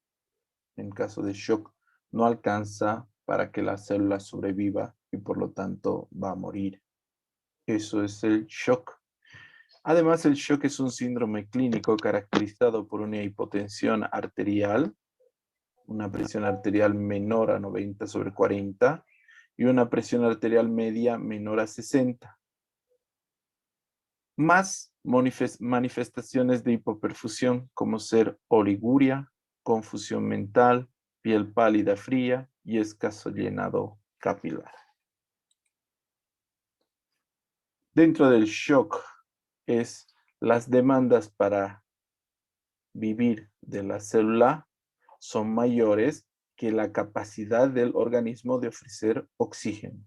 en caso de shock no alcanza para que la célula sobreviva y por lo tanto va a morir. Eso es el shock. Además, el shock es un síndrome clínico caracterizado por una hipotensión arterial, una presión arterial menor a 90/40 y una presión arterial media menor a 60. Más manifestaciones de hipoperfusión como ser oliguria, confusión mental, piel pálida fría y escaso llenado capilar. Dentro del shock es las demandas para vivir de la célula son mayores que la capacidad del organismo de ofrecer oxígeno.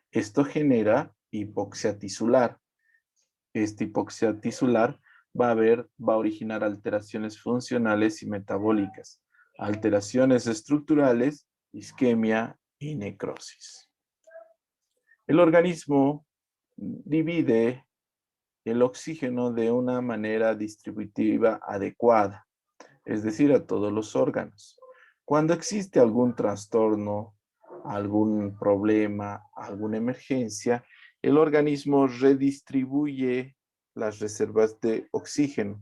Esto genera hipoxia tisular. Esta hipoxia tisular va a originar alteraciones funcionales y metabólicas, alteraciones estructurales, isquemia y necrosis. El organismo divide el oxígeno de una manera distributiva adecuada, es decir, a todos los órganos. Cuando existe algún trastorno, algún problema, alguna emergencia, el organismo redistribuye las reservas de oxígeno,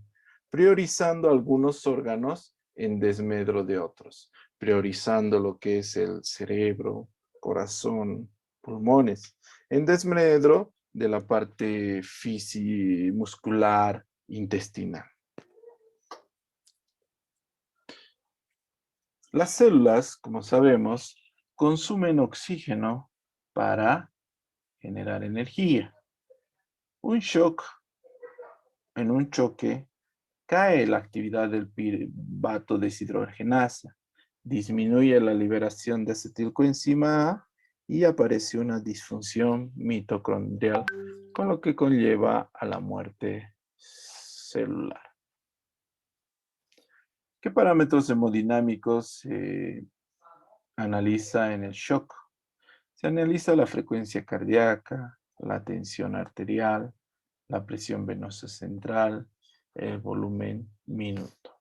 priorizando algunos órganos en desmedro de otros, priorizando lo que es el cerebro, corazón, pulmones, en desmedro de la parte muscular, intestinal. Las células, como sabemos, consumen oxígeno para generar energía. En un choque, cae la actividad del piruvato deshidrogenasa, disminuye la liberación de acetilcoenzima A y aparece una disfunción mitocondrial, con lo que conlleva a la muerte celular. ¿Qué parámetros hemodinámicos se analiza en el shock? Se analiza la frecuencia cardíaca, la tensión arterial, la presión venosa central, el volumen minuto.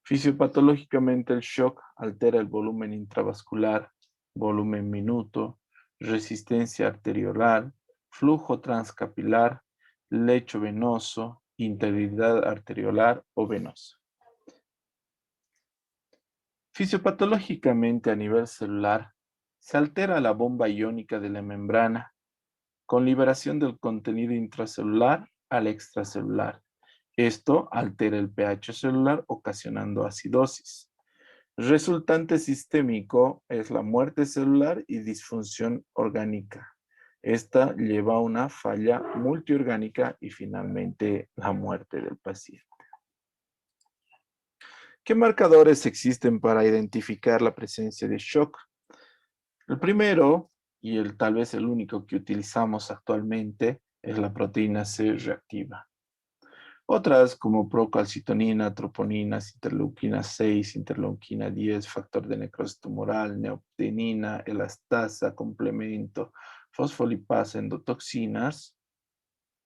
Fisiopatológicamente el shock altera el volumen intravascular, volumen minuto, resistencia arteriolar, flujo transcapilar, lecho venoso, integridad arteriolar o venosa. Fisiopatológicamente a nivel celular, se altera la bomba iónica de la membrana con liberación del contenido intracelular al extracelular. Esto altera el pH celular ocasionando acidosis. Resultante sistémico es la muerte celular y disfunción orgánica. Esta lleva a una falla multiorgánica y finalmente la muerte del paciente. ¿Qué marcadores existen para identificar la presencia de shock? El primero, y tal vez el único que utilizamos actualmente, es la proteína C reactiva. Otras como procalcitonina, troponinas, interleuquina 6, interleuquina 10, factor de necrosis tumoral, neoptenina, elastasa, complemento, fosfolipasa, endotoxinas,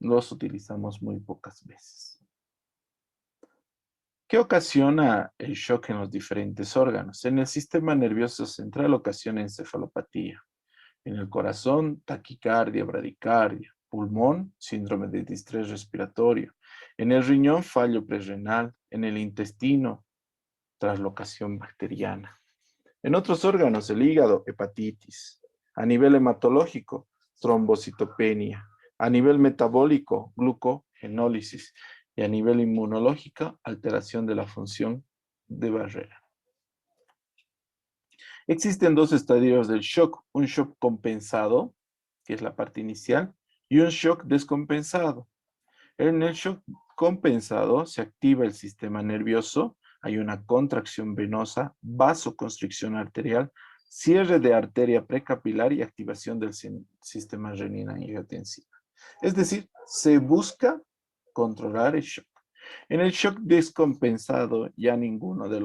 los utilizamos muy pocas veces. ¿Qué ocasiona el shock en los diferentes órganos? En el sistema nervioso central ocasiona encefalopatía. En el corazón, taquicardia, bradicardia. Pulmón, síndrome de distrés respiratorio. En el riñón, fallo prerrenal. En el intestino, traslocación bacteriana. En otros órganos, el hígado, hepatitis. A nivel hematológico, trombocitopenia. A nivel metabólico, glucogenólisis. Y a nivel inmunológico, alteración de la función de barrera. Existen dos estadios del shock, un shock compensado, que es la parte inicial, y un shock descompensado. En el shock compensado se activa el sistema nervioso, hay una contracción venosa, vasoconstricción arterial, cierre de arteria precapilar y activación del sistema renina-angiotensina. Es decir, se busca controlar el shock. En el shock descompensado ya ninguno de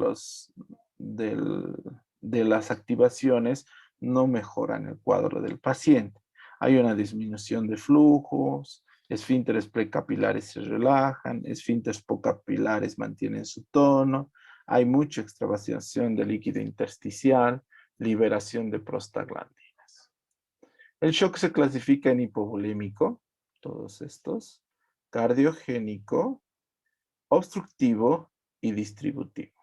las activaciones no mejoran el cuadro del paciente. Hay una disminución de flujos, esfínteres precapilares se relajan, esfínteres pocapilares mantienen su tono, hay mucha extravasación de líquido intersticial, liberación de prostaglandinas. El shock se clasifica en hipovolémico, todos estos, cardiogénico, obstructivo y distributivo.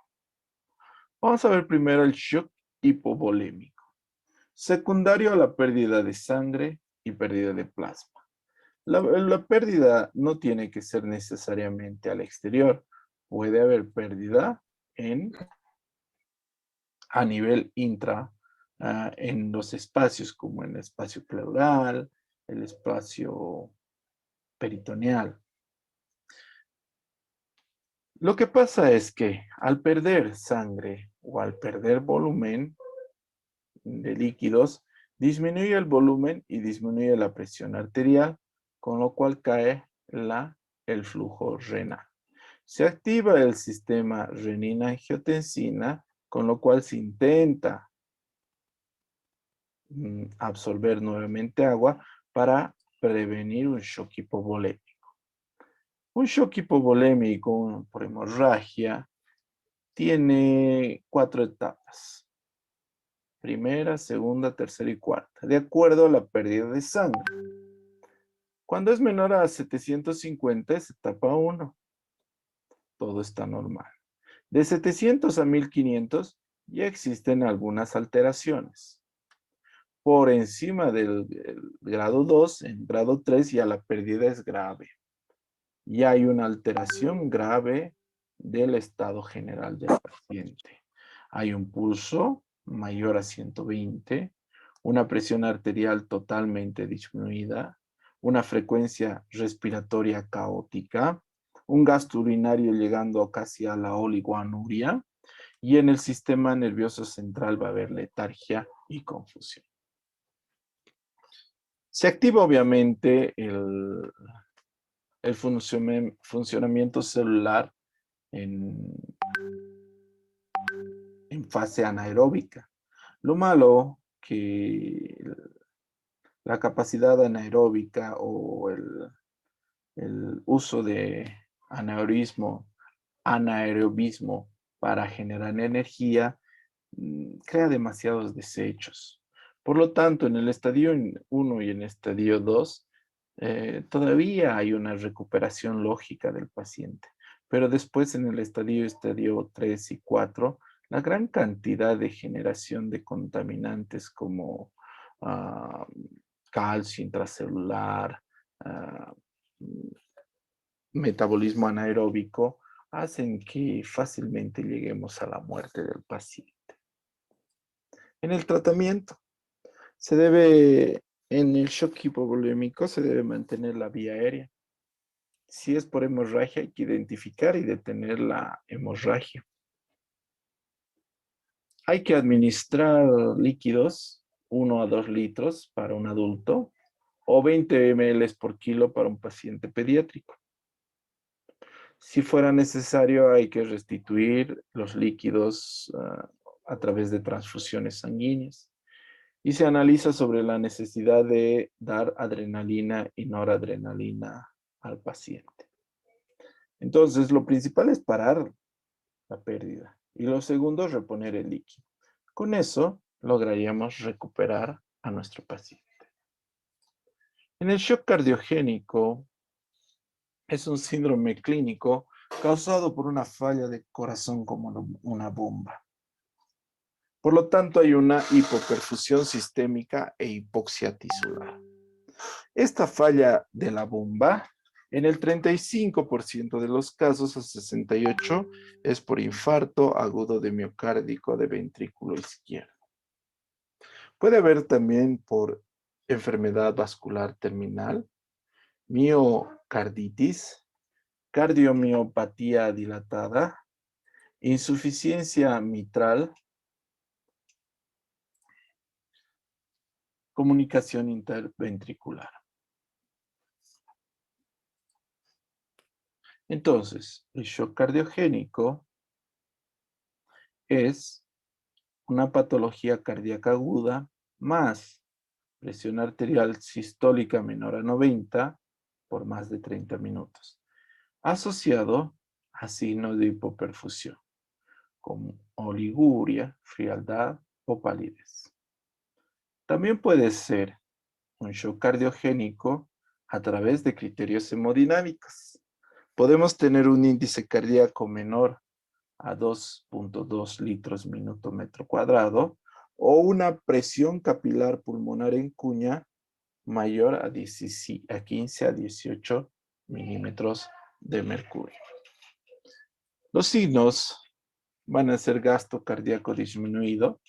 Vamos a ver primero el shock hipovolémico, secundario a la pérdida de sangre y pérdida de plasma. La pérdida no tiene que ser necesariamente al exterior, puede haber pérdida a nivel en los espacios como el espacio pleural, el espacio peritoneal. Lo que pasa es que al perder sangre o al perder volumen de líquidos, disminuye el volumen y disminuye la presión arterial, con lo cual cae el flujo renal. Se activa el sistema renina-angiotensina, con lo cual se intenta absorber nuevamente agua para prevenir un shock hipovolémico. Un shock hipovolémico por hemorragia tiene 4 etapas. Primera, segunda, tercera y cuarta, de acuerdo a la pérdida de sangre. Cuando es menor a 750 es etapa 1. Todo está normal. De 700 a 1500 ya existen algunas alteraciones. Por encima del grado 2, en grado 3 ya la pérdida es grave. Ya hay una alteración grave del estado general del paciente. Hay un pulso mayor a 120, una presión arterial totalmente disminuida, una frecuencia respiratoria caótica, un gasto urinario llegando casi a la oligoanuria, y en el sistema nervioso central va a haber letargia y confusión. Se activa obviamente el funcionamiento celular en fase anaeróbica. Lo malo que la capacidad anaeróbica o el uso de anaerobismo para generar energía crea demasiados desechos. Por lo tanto, en el estadio 1 y en el estadio 2, todavía hay una recuperación lógica del paciente. Pero después en el estadio 3 y 4, la gran cantidad de generación de contaminantes como ah, calcio intracelular, ah, metabolismo anaeróbico, hacen que fácilmente lleguemos a la muerte del paciente. En el tratamiento, en el shock hipovolémico se debe mantener la vía aérea. Si es por hemorragia, hay que identificar y detener la hemorragia. Hay que administrar líquidos, 1 a 2 litros para un adulto o 20 ml por kilo para un paciente pediátrico. Si fuera necesario, hay que restituir los líquidos a través de transfusiones sanguíneas. Y se analiza sobre la necesidad de dar adrenalina y noradrenalina al paciente. Entonces, lo principal es parar la pérdida. Y lo segundo, reponer el líquido. Con eso, lograríamos recuperar a nuestro paciente. En el shock cardiogénico, es un síndrome clínico causado por una falla de corazón como una bomba. Por lo tanto, hay una hipoperfusión sistémica e hipoxia tisular. Esta falla de la bomba, en el 35% de los casos, a 68%, es por infarto agudo de miocárdico de ventrículo izquierdo. Puede haber también por enfermedad vascular terminal, miocarditis, cardiomiopatía dilatada, insuficiencia mitral, comunicación interventricular. Entonces, el shock cardiogénico es una patología cardíaca aguda más presión arterial sistólica menor a 90 por más de 30 minutos, asociado a signos de hipoperfusión, como oliguria, frialdad o palidez. También puede ser un shock cardiogénico a través de criterios hemodinámicos. Podemos tener un índice cardíaco menor a 2.2 litros minuto metro cuadrado o una presión capilar pulmonar en cuña mayor a 15 a 18 milímetros de mercurio. Los signos van a ser gasto cardíaco disminuido,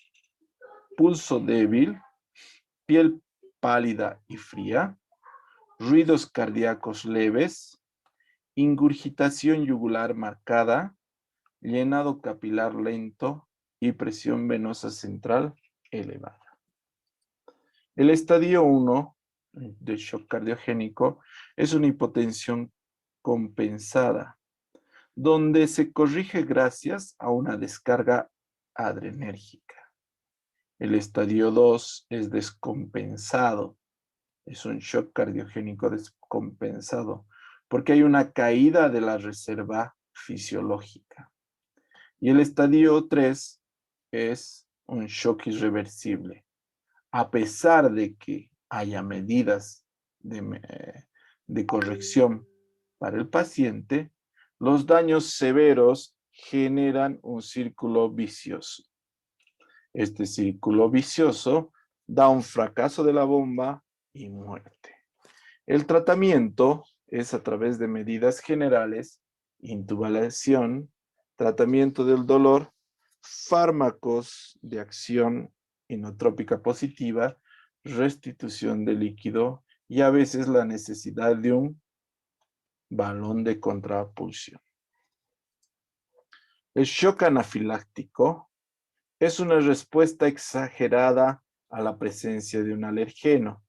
pulso débil, piel pálida y fría, ruidos cardíacos leves, ingurgitación yugular marcada, llenado capilar lento y presión venosa central elevada. El estadio 1 del shock cardiogénico es una hipotensión compensada, donde se corrige gracias a una descarga adrenérgica. El estadio 2 es descompensado, es un shock cardiogénico descompensado, porque hay una caída de la reserva fisiológica. Y el estadio 3 es un shock irreversible. A pesar de que haya medidas de corrección para el paciente, los daños severos generan un círculo vicioso. Este círculo vicioso da un fracaso de la bomba y muerte. El tratamiento es a través de medidas generales, intubación, tratamiento del dolor, fármacos de acción inotrópica positiva, restitución de líquido y a veces la necesidad de un balón de contrapulsión. El shock anafiláctico es una respuesta exagerada a la presencia de un alergeno.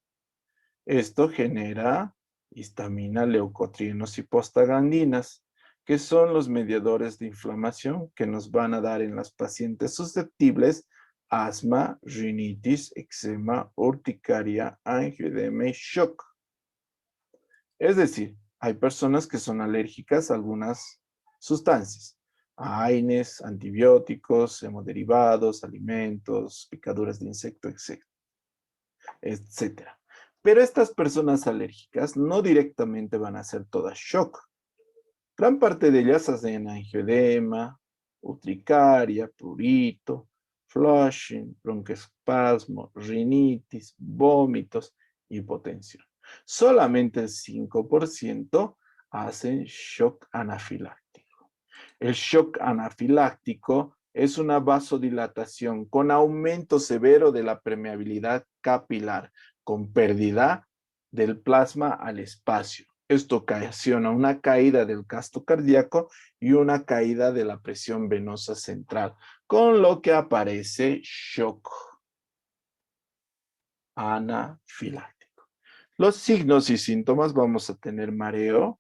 Esto genera histamina, leucotrienos y prostaglandinas, que son los mediadores de inflamación que nos van a dar en las pacientes susceptibles asma, rinitis, eczema, urticaria, angioedema y shock. Es decir, hay personas que son alérgicas a algunas sustancias, a AINES, antibióticos, hemoderivados, alimentos, picaduras de insecto, etc. Pero estas personas alérgicas no directamente van a ser todas shock. Gran parte de ellas hacen angioedema, urticaria, prurito, flushing, broncoespasmo, rinitis, vómitos, hipotensión. Solamente el 5% hacen shock anafiláctico. El shock anafiláctico es una vasodilatación con aumento severo de la permeabilidad capilar, con pérdida del plasma al espacio. Esto ocasiona una caída del gasto cardíaco y una caída de la presión venosa central, con lo que aparece shock anafiláctico. Los signos y síntomas: vamos a tener mareo,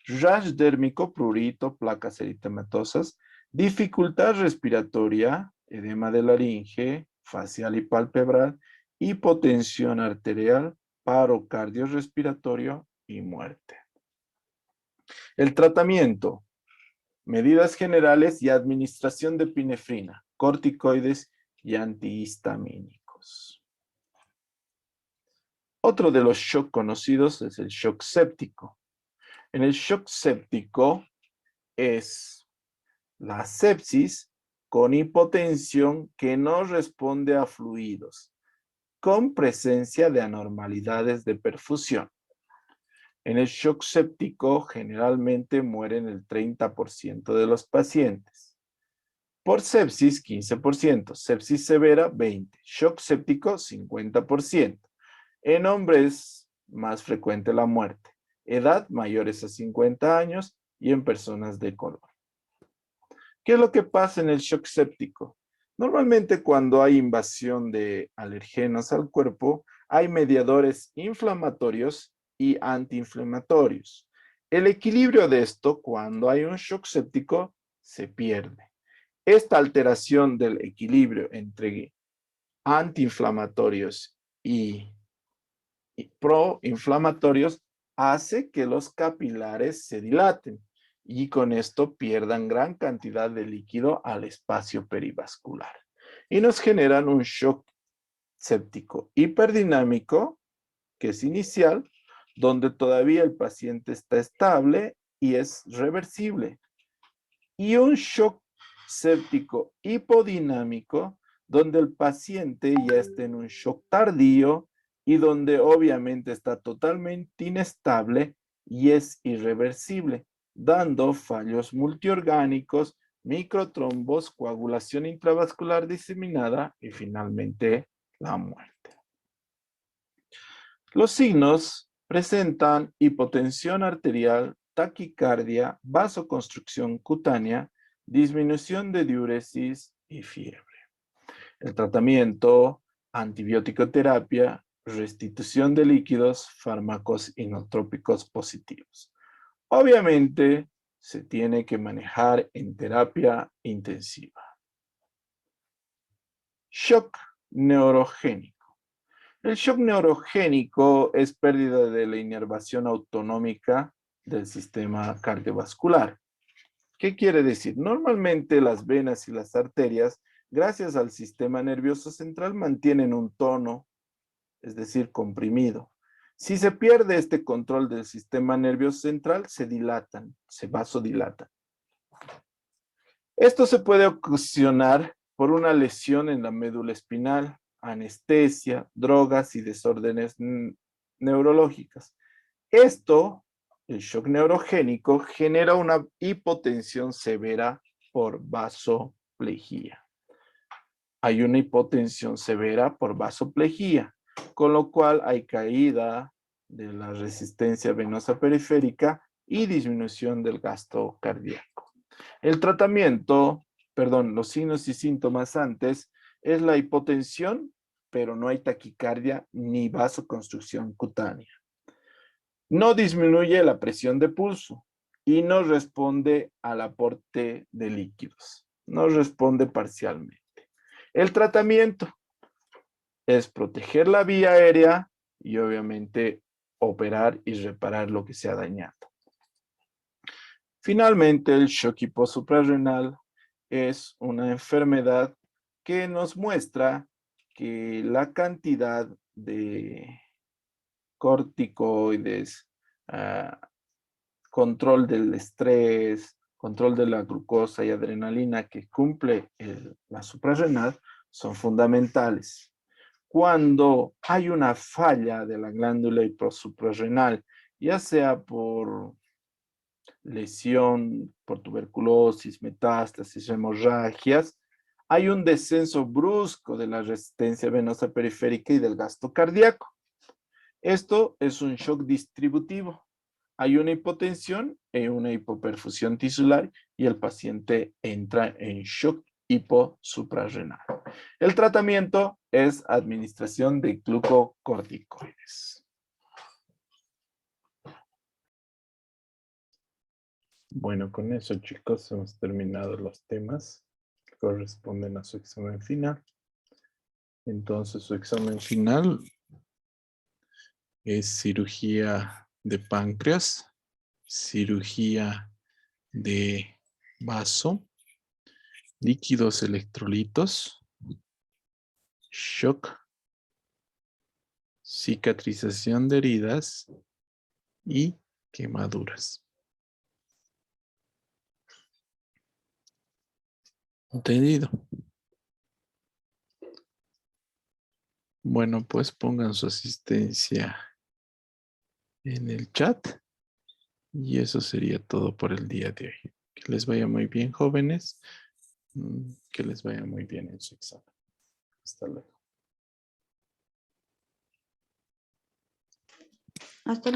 rash dérmico, prurito, placas eritematosas, dificultad respiratoria, edema de laringe, facial y palpebral, hipotensión arterial, paro cardiorrespiratorio y muerte. El tratamiento: medidas generales y administración de epinefrina, corticoides y antihistamínicos. Otro de los shock conocidos es el shock séptico. En el shock séptico es la sepsis con hipotensión que no responde a fluidos, con presencia de anormalidades de perfusión. En el shock séptico generalmente mueren el 30% de los pacientes. Por sepsis, 15%, sepsis severa, 20%, shock séptico, 50%. En hombres, más frecuente la muerte. Edad, mayores a 50 años y en personas de color. ¿Qué es lo que pasa en el shock séptico? Normalmente cuando hay invasión de alergenos al cuerpo, hay mediadores inflamatorios y antiinflamatorios. El equilibrio de esto, cuando hay un shock séptico, se pierde. Esta alteración del equilibrio entre antiinflamatorios y proinflamatorios hace que los capilares se dilaten y con esto pierdan gran cantidad de líquido al espacio perivascular y nos generan un shock séptico hiperdinámico, que es inicial, donde todavía el paciente está estable y es reversible, y un shock séptico hipodinámico, donde el paciente ya está en un shock tardío y donde obviamente está totalmente inestable y es irreversible, dando fallos multiorgánicos, microtrombos, coagulación intravascular diseminada y finalmente la muerte. Los signos presentan hipotensión arterial, taquicardia, vasoconstricción cutánea, disminución de diuresis y fiebre. El tratamiento: antibiótico terapia, restitución de líquidos, fármacos inotrópicos positivos. Obviamente, se tiene que manejar en terapia intensiva. Shock neurogénico. El shock neurogénico es pérdida de la inervación autonómica del sistema cardiovascular. ¿Qué quiere decir? Normalmente las venas y las arterias, gracias al sistema nervioso central, mantienen un tono, es decir, comprimido. Si se pierde este control del sistema nervioso central, se dilatan, se vasodilatan. Esto se puede ocasionar por una lesión en la médula espinal, anestesia, drogas y desórdenes neurológicas. Esto, el shock neurogénico, genera una hipotensión severa por vasoplejía. Hay una hipotensión severa por vasoplejía, con lo cual hay caída de la resistencia venosa periférica y disminución del gasto cardíaco. El tratamiento, perdón, los signos y síntomas antes es la hipotensión, pero no hay taquicardia ni vasoconstricción cutánea. No disminuye la presión de pulso y no responde al aporte de líquidos. No responde parcialmente. El tratamiento es proteger la vía aérea y obviamente operar y reparar lo que se ha dañado. Finalmente, el shock hiposuprarrenal es una enfermedad que nos muestra que la cantidad de corticoides, control del estrés, control de la glucosa y adrenalina que cumple la suprarrenal son fundamentales. Cuando hay una falla de la glándula hiposuprarrenal, ya sea por lesión, por tuberculosis, metástasis, hemorragias, hay un descenso brusco de la resistencia venosa periférica y del gasto cardíaco. Esto es un shock distributivo. Hay una hipotensión y una hipoperfusión tisular y el paciente entra en shock hiposuprarrenal. El tratamiento es administración de glucocorticoides. Bueno, con eso, chicos, hemos terminado los temas que corresponden a su examen final. Entonces, su examen final es cirugía de páncreas, cirugía de vaso, líquidos electrolitos, shock, cicatrización de heridas y quemaduras. ¿Entendido? Bueno, pues pongan su asistencia en el chat y eso sería todo por el día de hoy. Que les vaya muy bien, jóvenes. Que les vaya muy bien en su examen. Hasta luego. Hasta